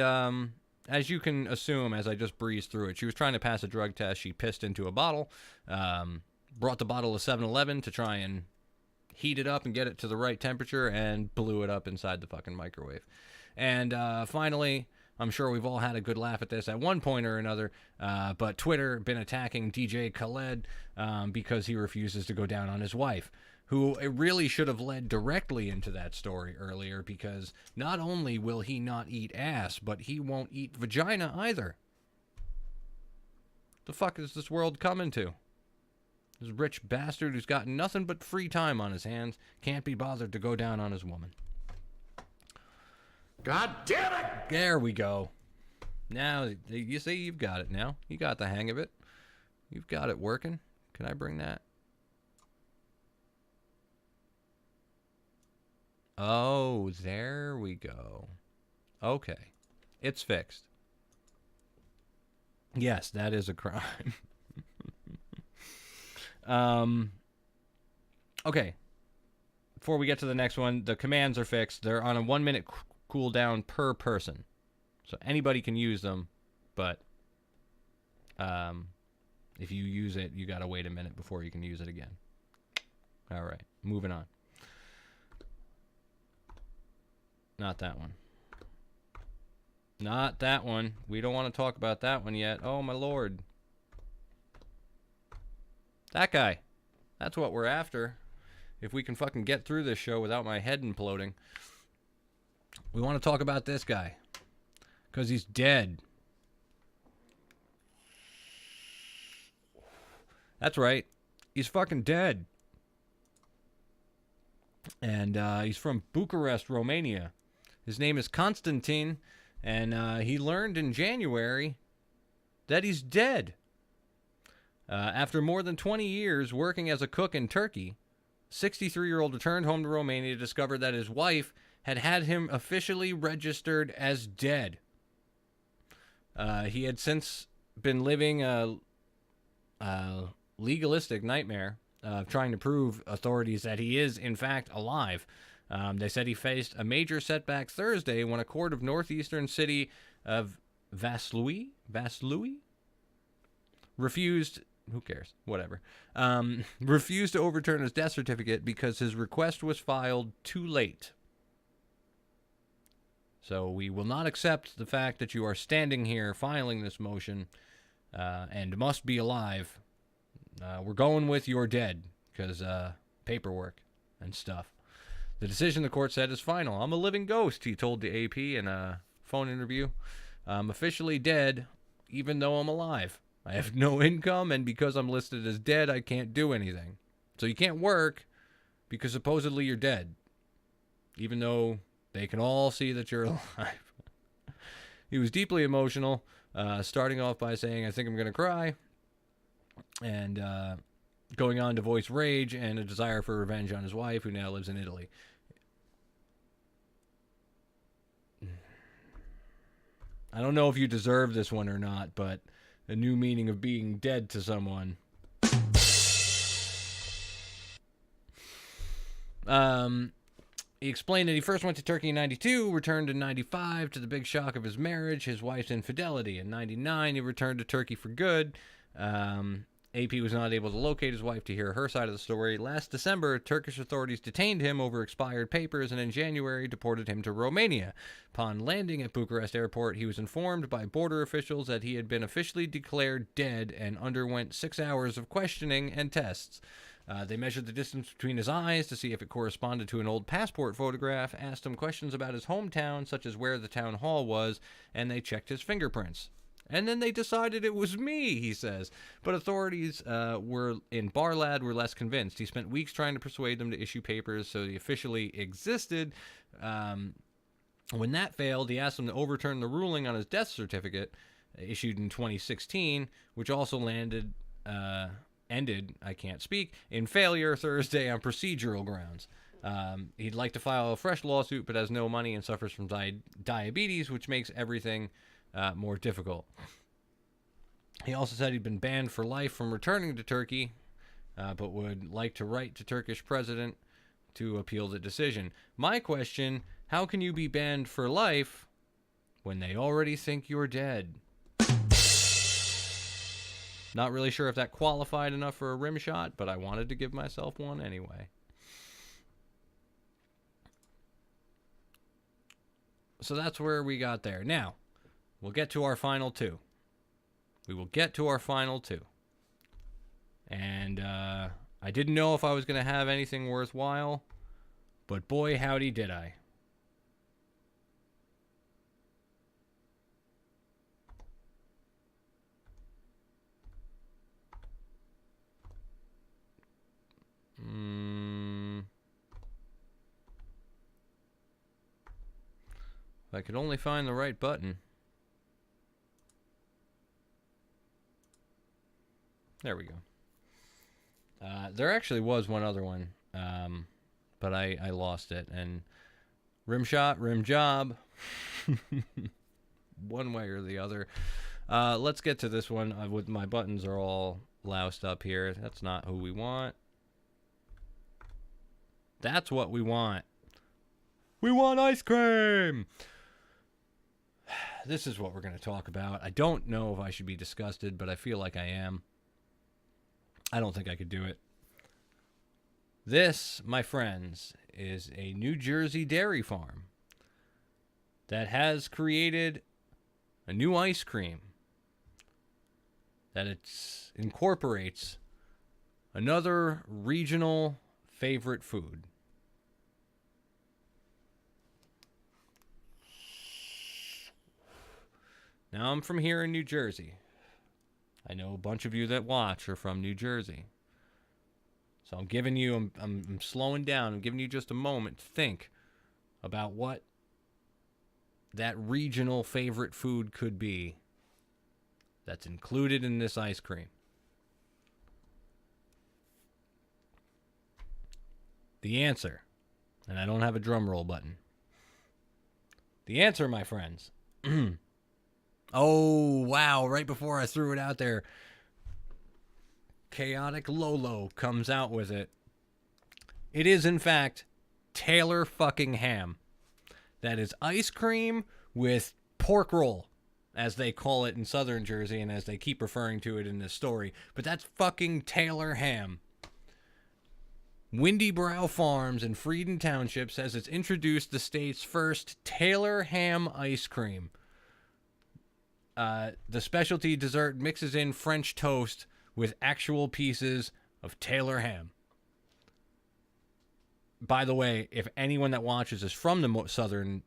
as you can assume, as I just breezed through it, she was trying to pass a drug test. She pissed into a bottle, brought the bottle to 7-Eleven to try and heat it up and get it to the right temperature, and blew it up inside the fucking microwave. And finally, I'm sure we've all had a good laugh at this at one point or another, but Twitter been attacking DJ Khaled because he refuses to go down on his wife, who it really should have led directly into that story earlier, because not only will he not eat ass, but he won't eat vagina either. The fuck is this world coming to? This rich bastard who's got nothing but free time on his hands can't be bothered to go down on his woman. God damn it! There we go. Now, you see, you've got it now. You got the hang of it. You've got it working. Can I bring that? Oh, there we go. Okay. It's fixed. Yes, that is a crime. Okay. Before we get to the next one, the commands are fixed. They're on a 1 minute cooldown per person. So anybody can use them, but if you use it, you got to wait a minute before you can use it again. All right, moving on. Not that one. Not that one. We don't want to talk about that one yet. Oh, my lord. That guy. That's what we're after. If we can fucking get through this show without my head imploding. We want to talk about this guy. Because he's dead. That's right. He's fucking dead. And he's from Bucharest, Romania. His name is Constantine, and he learned in January that he's dead. After more than 20 years working as a cook in Turkey, 63-year-old returned home to Romania to discover that his wife had him officially registered as dead. He had since been living a legalistic nightmare, trying to prove authorities that he is, in fact, alive. They said he faced a major setback Thursday when a court of northeastern city of Vaslui refused, who cares, whatever, refused to overturn his death certificate because his request was filed too late. So we will not accept the fact that you are standing here filing this motion and must be alive. We're going with you're dead because paperwork and stuff. The decision, the court said, is final. I'm a living ghost, he told the AP in a phone interview. I'm officially dead, even though I'm alive. I have no income, and because I'm listed as dead, I can't do anything. So you can't work because supposedly you're dead, even though they can all see that you're alive. He was deeply emotional, starting off by saying, I think I'm going to cry, and going on to voice rage and a desire for revenge on his wife, who now lives in Italy. I don't know if you deserve this one or not, but a new meaning of being dead to someone. He explained that he first went to Turkey in 92, returned in 95 to the big shock of his marriage, his wife's infidelity. In 99, he returned to Turkey for good. AP was not able to locate his wife to hear her side of the story. Last December, Turkish authorities detained him over expired papers and in January deported him to Romania. Upon landing at Bucharest airport, he was informed by border officials that he had been officially declared dead and underwent 6 hours of questioning and tests. They measured the distance between his eyes to see if it corresponded to an old passport photograph, asked him questions about his hometown, such as where the town hall was, and they checked his fingerprints. And then they decided it was me, he says. But authorities in Barlad were less convinced. He spent weeks trying to persuade them to issue papers so he officially existed. When that failed, he asked them to overturn the ruling on his death certificate, issued in 2016, which also ended, I can't speak, in failure Thursday on procedural grounds. He'd like to file a fresh lawsuit, but has no money and suffers from diabetes, which makes everything more difficult. He also said he'd been banned for life from returning to Turkey, but would like to write to Turkish president to appeal the decision. My question, how can you be banned for life when they already think you're dead? Not really sure if that qualified enough for a rim shot, but I wanted to give myself one anyway. So that's where we got there. Now, we'll get to our final two. We will get to our final two. And I didn't know if I was going to have anything worthwhile, but boy, howdy did I. If I could only find the right button. There we go. There actually was one other one, but I lost it. And rim shot, rim job, one way or the other. Let's get to this one. With my buttons are all loused up here. That's not who we want. That's what we want. We want ice cream. This is what we're going to talk about. I don't know if I should be disgusted, but I feel like I am. I don't think I could do it. This, my friends, is a New Jersey dairy farm that has created a new ice cream that incorporates another regional favorite food. Now, I'm from here in New Jersey. I know a bunch of you that watch are from New Jersey. So I'm giving you, I'm slowing down. I'm giving you just a moment to think about what that regional favorite food could be that's included in this ice cream. The answer, and I don't have a drum roll button. The answer, my friends. Oh, wow. Right before I threw it out there, Chaotic Lolo comes out with it. It is, in fact, Taylor fucking ham. That is ice cream with pork roll, as they call it in southern Jersey and as they keep referring to it in this story. But that's fucking Taylor ham. Windy Brow Farms in Frieden Township says it's introduced the state's first Taylor ham ice cream. The specialty dessert mixes in French toast with actual pieces of Taylor ham. By the way, if anyone that watches is from the more southern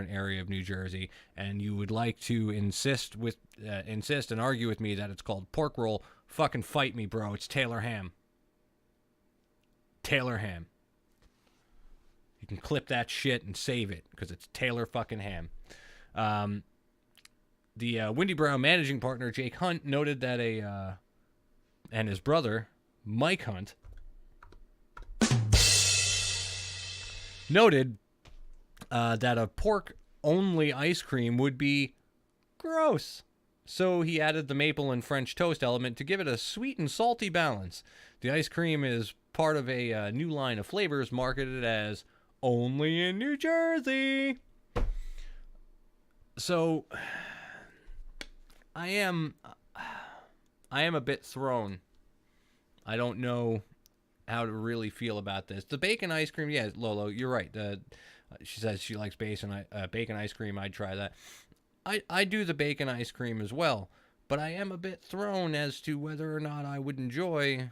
area of New Jersey, and you would like to insist and argue with me that it's called pork roll, fucking fight me, bro. It's Taylor ham. Taylor ham. You can clip that shit and save it because it's Taylor fucking ham. The Windy Brow managing partner, Jake Hunt, noted that and his brother, Mike Hunt, noted that a pork-only ice cream would be Gross. So he added the maple and French toast element to give it a sweet and salty balance. The ice cream is part of a new line of flavors marketed as only in New Jersey. So I am a bit thrown. I don't know how to really feel about this. The bacon ice cream, yeah, Lolo, you're right. She says she likes bacon ice cream. I'd try that. I do the bacon ice cream as well, but I am a bit thrown as to whether or not I would enjoy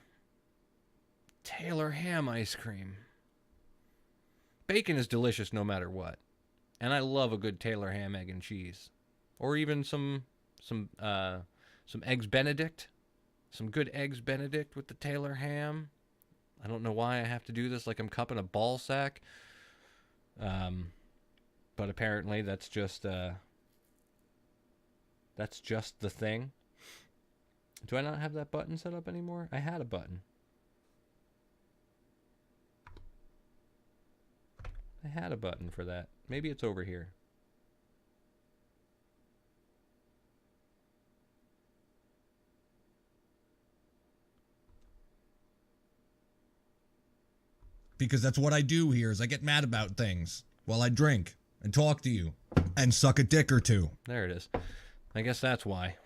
Taylor ham ice cream. Bacon is delicious no matter what, and I love a good Taylor ham, egg, and cheese, or even some eggs Benedict, some good eggs Benedict with the Taylor ham. I don't know why I have to do this like I'm cupping a ball sack, but apparently that's just the thing. Do I not have that button set up anymore? I had a button. I had a button for that. Maybe it's over here. Because that's what I do here is I get mad about things while I drink and talk to you and suck a dick or two. There it is. I guess that's why.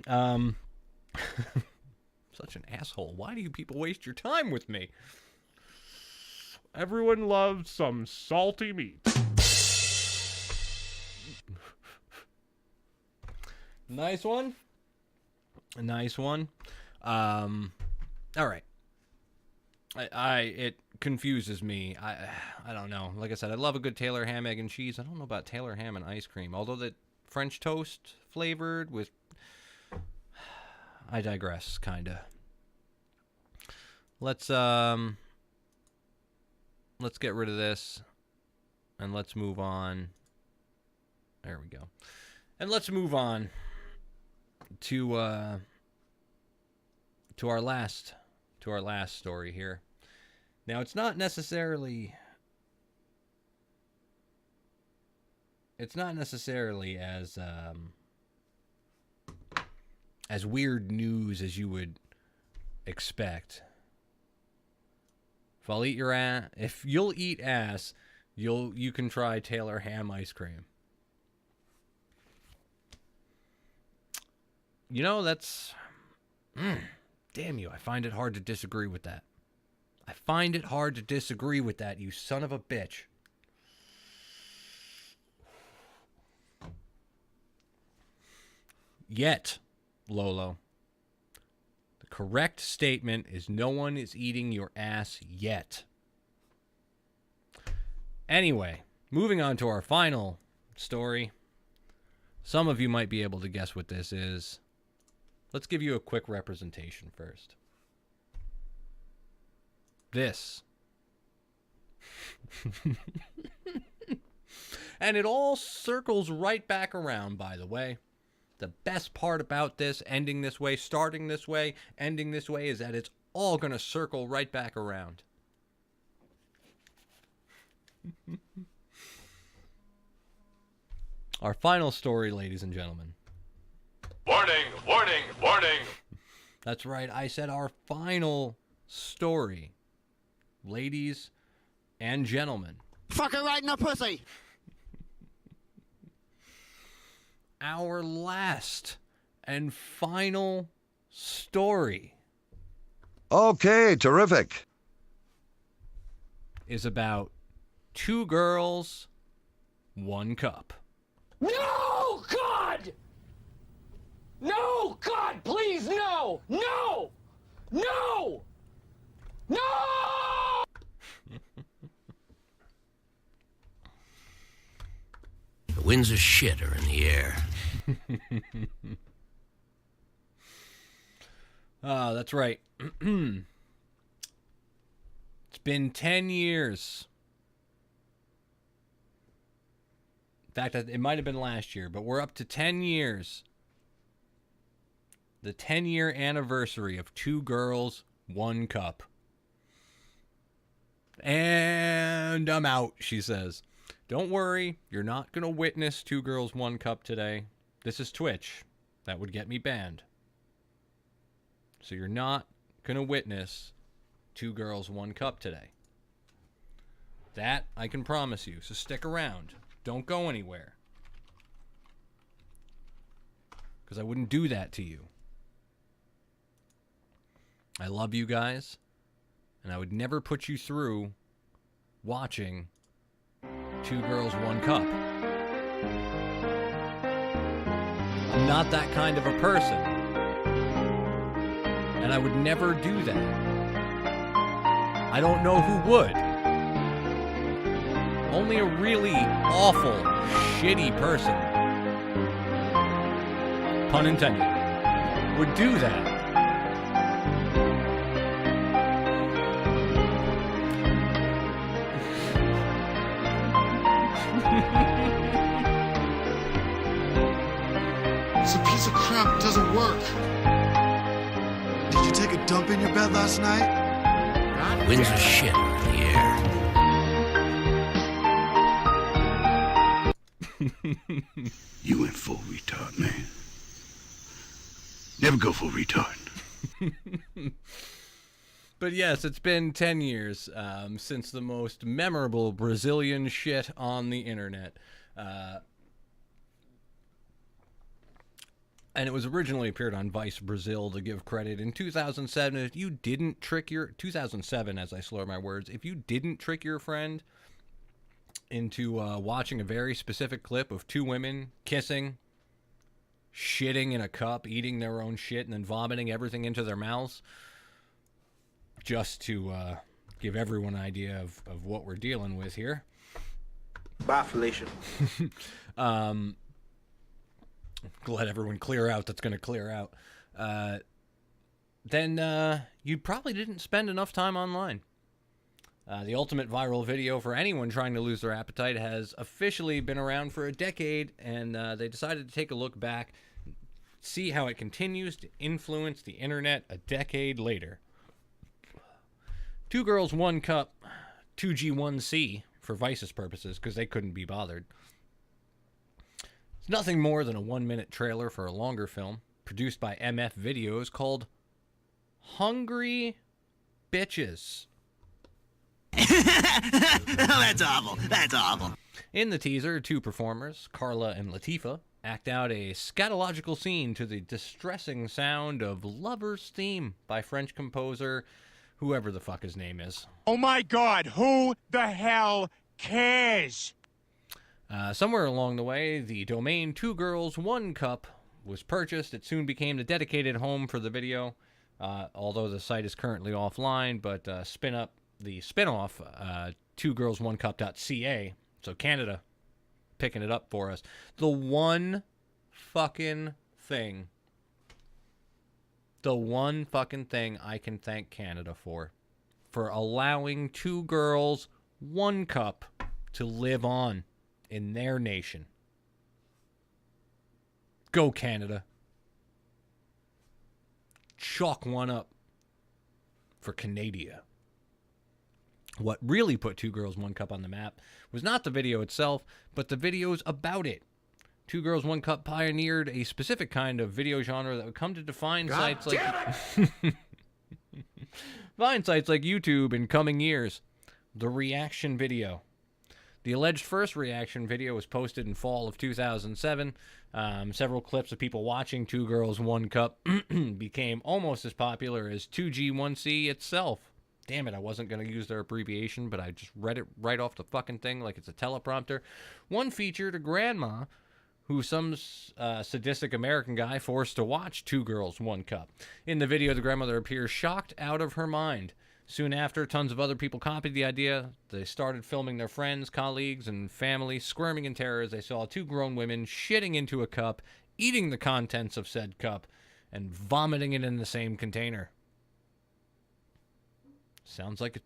Such an asshole. Why do you people waste your time with me? Everyone loves some salty meat. Nice one. A nice one. All right. It confuses me. I don't know. Like I said, I love a good Taylor ham, egg, and cheese. I don't know about Taylor ham and ice cream. Although the French toast flavored with... I digress, kinda. Let's get rid of this. And let's move on. There we go. And let's move on to our last story here. Now, it's not necessarily as weird news as you would expect. If you'll eat ass, you can try Taylor ham ice cream. You know, that's... damn you, I find it hard to disagree with that. You son of a bitch. Yet, Lolo, the correct statement is no one is eating your ass yet. Anyway, moving on to our final story. Some of you might be able to guess what this is. Let's give you a quick representation first. This. And it all circles right back around, by the way. The best part about this, ending this way, starting this way, ending this way, is that it's all going to circle right back around. Our final story, ladies and gentlemen. Warning, warning, warning. That's right, I said our final story. Ladies and gentlemen. Fuck her right in the pussy. Our last and final story. Okay, terrific. Is about 2 girls, 1 cup. No, God! No, God, please, no! No! No! No! The winds of shit are in the air. Oh, that's right. It's been 10 years. In fact, it might have been last year, but we're up to 10 years. The 10-year anniversary of 2 girls, 1 cup. And I'm out, she says. Don't worry, you're not going to witness 2 girls, 1 cup today. This is Twitch. That would get me banned. So you're not going to witness 2 girls, 1 cup today. That I can promise you. So stick around. Don't go anywhere. Because I wouldn't do that to you. I love you guys. And I would never put you through watching 2 girls, 1 cup. I'm not that kind of a person. And I would never do that. I don't know who would. Only a really awful, shitty person, pun intended, would do that. This piece of crap doesn't work. Did you take a dump in your bed last night? Winds of shit in the air. You went full retard, man. Never go full retard. But yes, it's been 10 years since the most memorable Brazilian shit on the internet. And it was originally appeared on Vice Brazil, to give credit. In 2007, if you didn't trick your... 2007, as I slur my words. If you didn't trick your friend into watching a very specific clip of 2 women kissing, shitting in a cup, eating their own shit, and then vomiting everything into their mouths, just to give everyone an idea of what we're dealing with here. Bye, Felicia. Let everyone clear out that's going to clear out. Then you probably didn't spend enough time online. The ultimate viral video for anyone trying to lose their appetite has officially been around for a decade, and they decided to take a look back, see how it continues to influence the internet a decade later. 2 girls, 1 cup, 2G1C for Vice's purposes, because they couldn't be bothered. It's nothing more than a 1-minute trailer for a longer film produced by MF Videos called Hungry Bitches. That's awful. That's awful. In the teaser, 2 performers, Carla and Latifa, act out a scatological scene to the distressing sound of Lover's Theme by French composer whoever the fuck his name is. Oh my God, who the hell cares? Somewhere along the way, the domain 2 girls, 1 cup was purchased. It soon became the dedicated home for the video, although the site is currently offline, but the spin-off 2girls1cup.ca, so Canada picking it up for us. The one fucking thing I can thank Canada for allowing 2 girls, 1 cup to live on in their nation. Go Canada. Chalk one up for Canada. What really put 2 girls, 1 cup on the map was not the video itself, but the videos about it. 2 girls, 1 cup pioneered a specific kind of video genre that would come to define sites like YouTube in coming years. The reaction video. The alleged first reaction video was posted in fall of 2007. Several clips of people watching 2 girls, 1 cup became almost as popular as 2G1C itself. Damn it, I wasn't going to use their abbreviation, but I just read it right off the fucking thing like it's a teleprompter. One featured a grandma who some sadistic American guy forced to watch 2 girls, 1 cup. In the video, the grandmother appears shocked out of her mind. Soon after, tons of other people copied the idea. They started filming their friends, colleagues, and family, squirming in terror as they saw 2 grown women shitting into a cup, eating the contents of said cup, and vomiting it in the same container. Sounds like a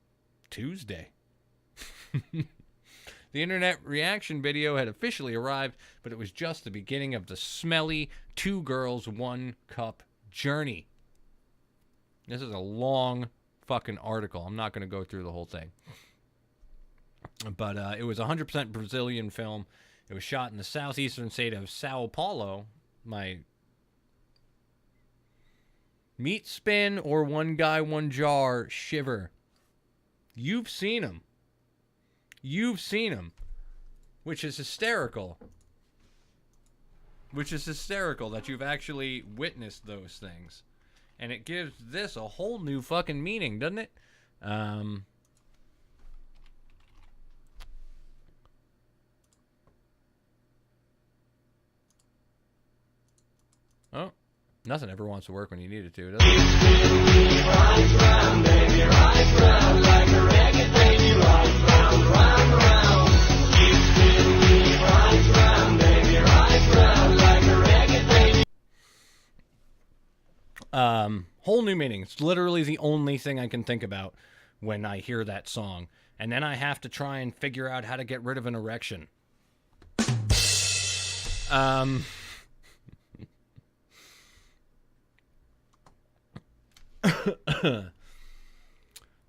Tuesday. The internet reaction video had officially arrived, but it was just the beginning of the smelly 2 girls, 1 cup journey. This is a long fucking article. I'm not going to go through the whole thing. But it was a 100% Brazilian film. It was shot in the southeastern state of Sao Paulo, my meat spin or one guy, one jar shiver. You've seen them. You've seen them. Which is hysterical. Which is hysterical that you've actually witnessed those things. And it gives this a whole new fucking meaning, doesn't it? Oh, nothing ever wants to work when you need it to, does it? Rise round, baby, rise round like a reggae baby. Rise round, round, round. You spin me, rise round, baby, rise round like a reggae baby. Whole new meaning. It's literally the only thing I can think about when I hear that song. And then I have to try and figure out how to get rid of an erection.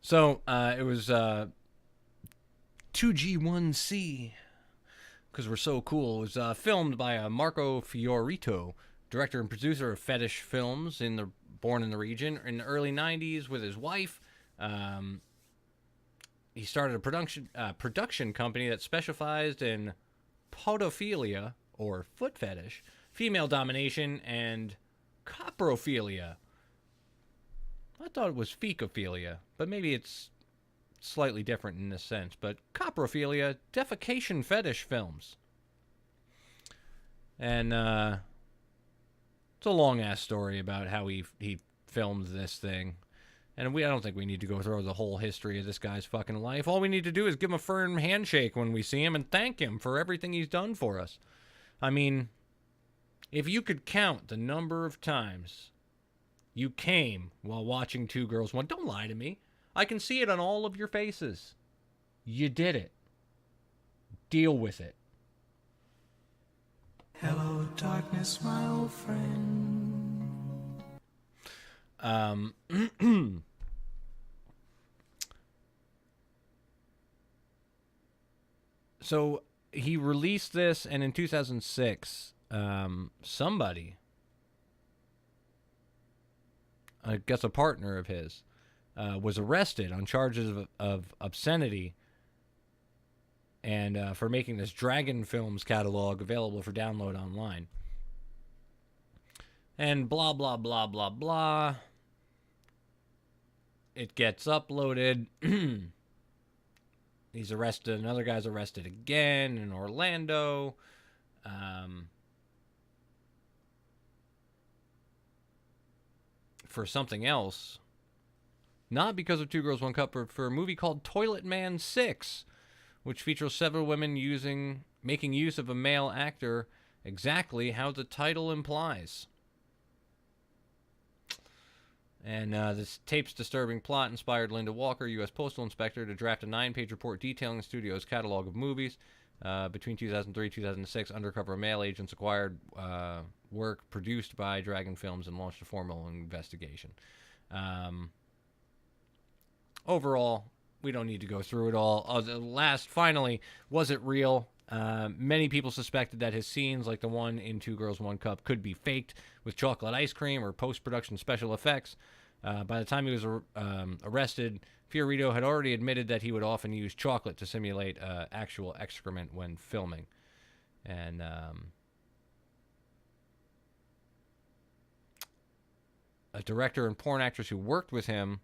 So, it was 2G1C, because we're so cool. It was filmed by Marco Fiorito, director and producer of fetish films born in the region. In the early 90s with his wife, he started a production company that specialized in podophilia, or foot fetish, female domination, and coprophilia. I thought it was fecophilia, but maybe it's slightly different in this sense. But coprophilia, defecation fetish films. And it's a long-ass story about how he filmed this thing. And I don't think we need to go through the whole history of this guy's fucking life. All we need to do is give him a firm handshake when we see him and thank him for everything he's done for us. I mean, if you could count the number of times you came while watching Two Girls, One... Don't lie to me. I can see it on all of your faces. You did it. Deal with it. Hello, darkness, my old friend. So he released this, and in 2006, somebody, I guess a partner of his, was arrested on charges of obscenity and for making this Dragon Films catalog available for download online. And blah, blah, blah, blah, blah. It gets uploaded. He's arrested. Another guy's arrested again in Orlando. For something else. Not because of Two Girls, One Cup, but for a movie called Toilet Man 6, which features several women making use of a male actor exactly how the title implies. And this tape's disturbing plot inspired Linda Walker, U.S. Postal Inspector, to draft a 9-page report detailing the studio's catalog of movies. Between 2003 and 2006, undercover male agents acquired work produced by Dragon Films and launched a formal investigation. Overall, we don't need to go through it all. Finally, was it real? Many people suspected that his scenes, like the one in Two Girls, One Cup, could be faked with chocolate ice cream or post-production special effects. By the time he was arrested, Fiorito had already admitted that he would often use chocolate to simulate actual excrement when filming. And a director and porn actress who worked with him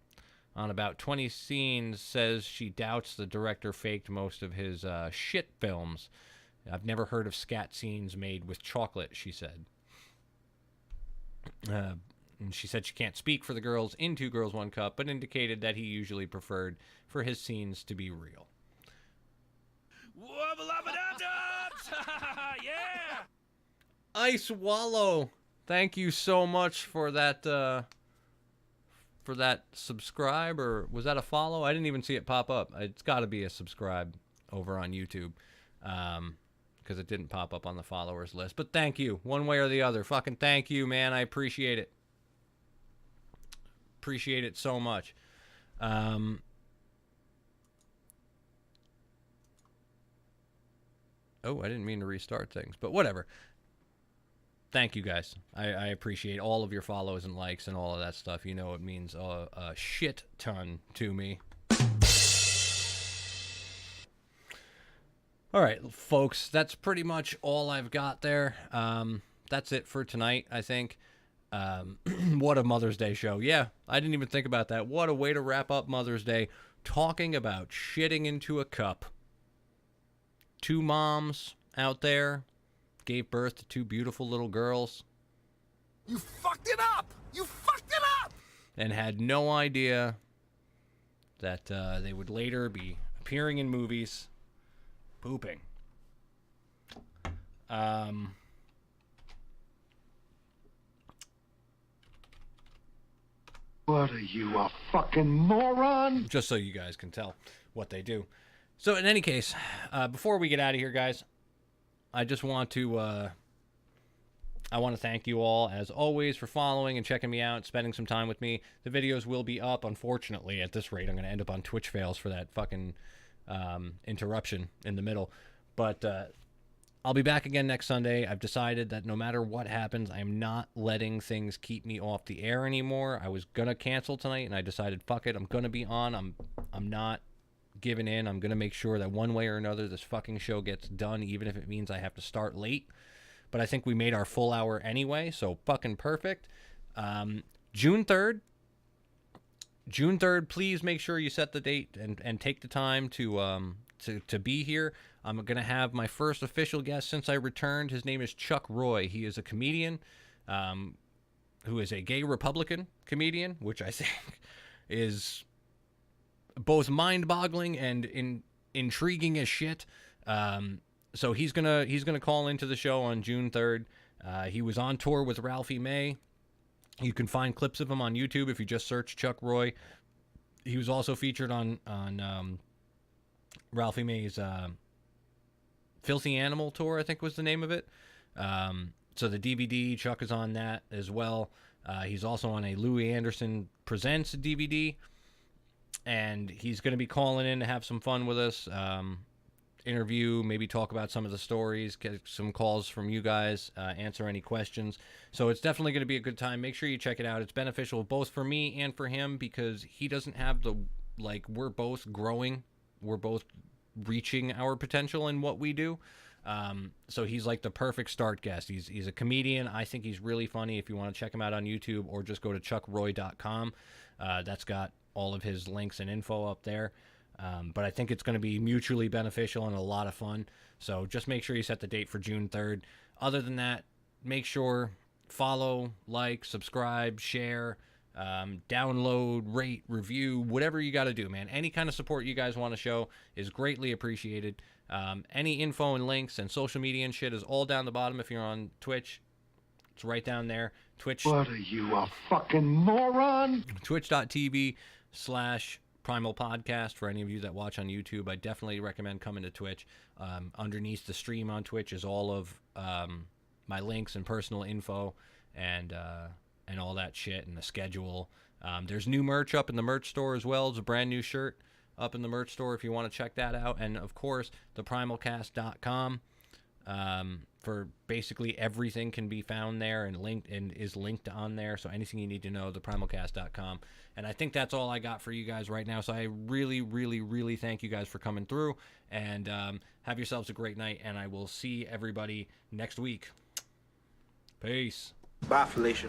on about 20 scenes says she doubts the director faked most of his shit films. I've never heard of scat scenes made with chocolate, she said. And she said she can't speak for the girls in Two Girls, One Cup, but indicated that he usually preferred for his scenes to be real. Yeah! Ice Wallow, thank you so much for that subscribe, or was that a follow? I didn't even see it pop up. It's got to be a subscribe over on YouTube, because it didn't pop up on the followers list. But thank you, one way or the other. Fucking thank you, man. I appreciate it. Appreciate it so much. Oh, I didn't mean to restart things, but whatever. thank you guys. I appreciate all of your follows and likes and all of that stuff. You know it means a shit ton to me. All right, folks, that's pretty much all I've got there. That's it for tonight, I think. What a Mother's Day show. Yeah, I didn't even think about that. What a way to wrap up Mother's Day, talking about shitting into a cup. 2 moms out there gave birth to 2 beautiful little girls. You fucked it up! You fucked it up! And had no idea that they would later be appearing in movies pooping. What are you, a fucking moron? Just so you guys can tell what they do. So in any case, before we get out of here, guys, I just want to thank you all, as always, for following and checking me out, spending some time with me. The videos will be up, unfortunately. At this rate, I'm going to end up on Twitch fails for that fucking interruption in the middle. But I'll be back again next Sunday. I've decided that no matter what happens, I am not letting things keep me off the air anymore. I was going to cancel tonight, and I decided, fuck it, I'm going to be on. I'm not giving in. I'm going to make sure that one way or another this fucking show gets done, even if it means I have to start late. But I think we made our full hour anyway, so fucking perfect. June 3rd, please make sure you set the date and take the time to be here. I'm going to have my first official guest since I returned. His name is Chuck Roy. He is a comedian who is a gay Republican comedian, which I think is both mind-boggling and intriguing as shit. So he's gonna call into the show on June 3rd. He was on tour with Ralphie May. You can find clips of him on YouTube if you just search Chuck Roy. He was also featured on Ralphie May's Filthy Animal tour, I think was the name of it. So the DVD, Chuck is on that as well. He's also on a Louis Anderson Presents DVD. And he's going to be calling in to have some fun with us. Interview, maybe talk about some of the stories, get some calls from you guys, answer any questions. So it's definitely going to be a good time. Make sure you check it out. It's beneficial both for me and for him because he doesn't have the, like, we're both growing. We're both reaching our potential in what we do. So he's like the perfect start guest. He's a comedian. I think he's really funny. If you want to check him out on YouTube or just go to chuckroy.com, that's got all of his links and info up there. But I think it's going to be mutually beneficial and a lot of fun. So just make sure you set the date for June 3rd. Other than that, make sure follow, like, subscribe, share, download, rate, review, whatever you got to do, man. Any kind of support you guys want to show is greatly appreciated. Any info and links and social media and shit is all down the bottom if you're on Twitch. It's right down there. Twitch. What are you, a fucking moron? Twitch.tv/Primal Podcast. For any of you that watch on YouTube, I definitely recommend coming to Twitch. Underneath the stream on Twitch is all of my links and personal info and all that shit and the schedule. There's new merch up in the merch store as well. It's a brand new shirt up in the merch store if you want to check that out. And of course, theprimalcast.com. For basically everything can be found there and is linked on there. So anything you need to know, theprimalcast.com. And I think that's all I got for you guys right now. So I really, really, really thank you guys for coming through, and have yourselves a great night. And I will see everybody next week. Peace. Bye, Felicia.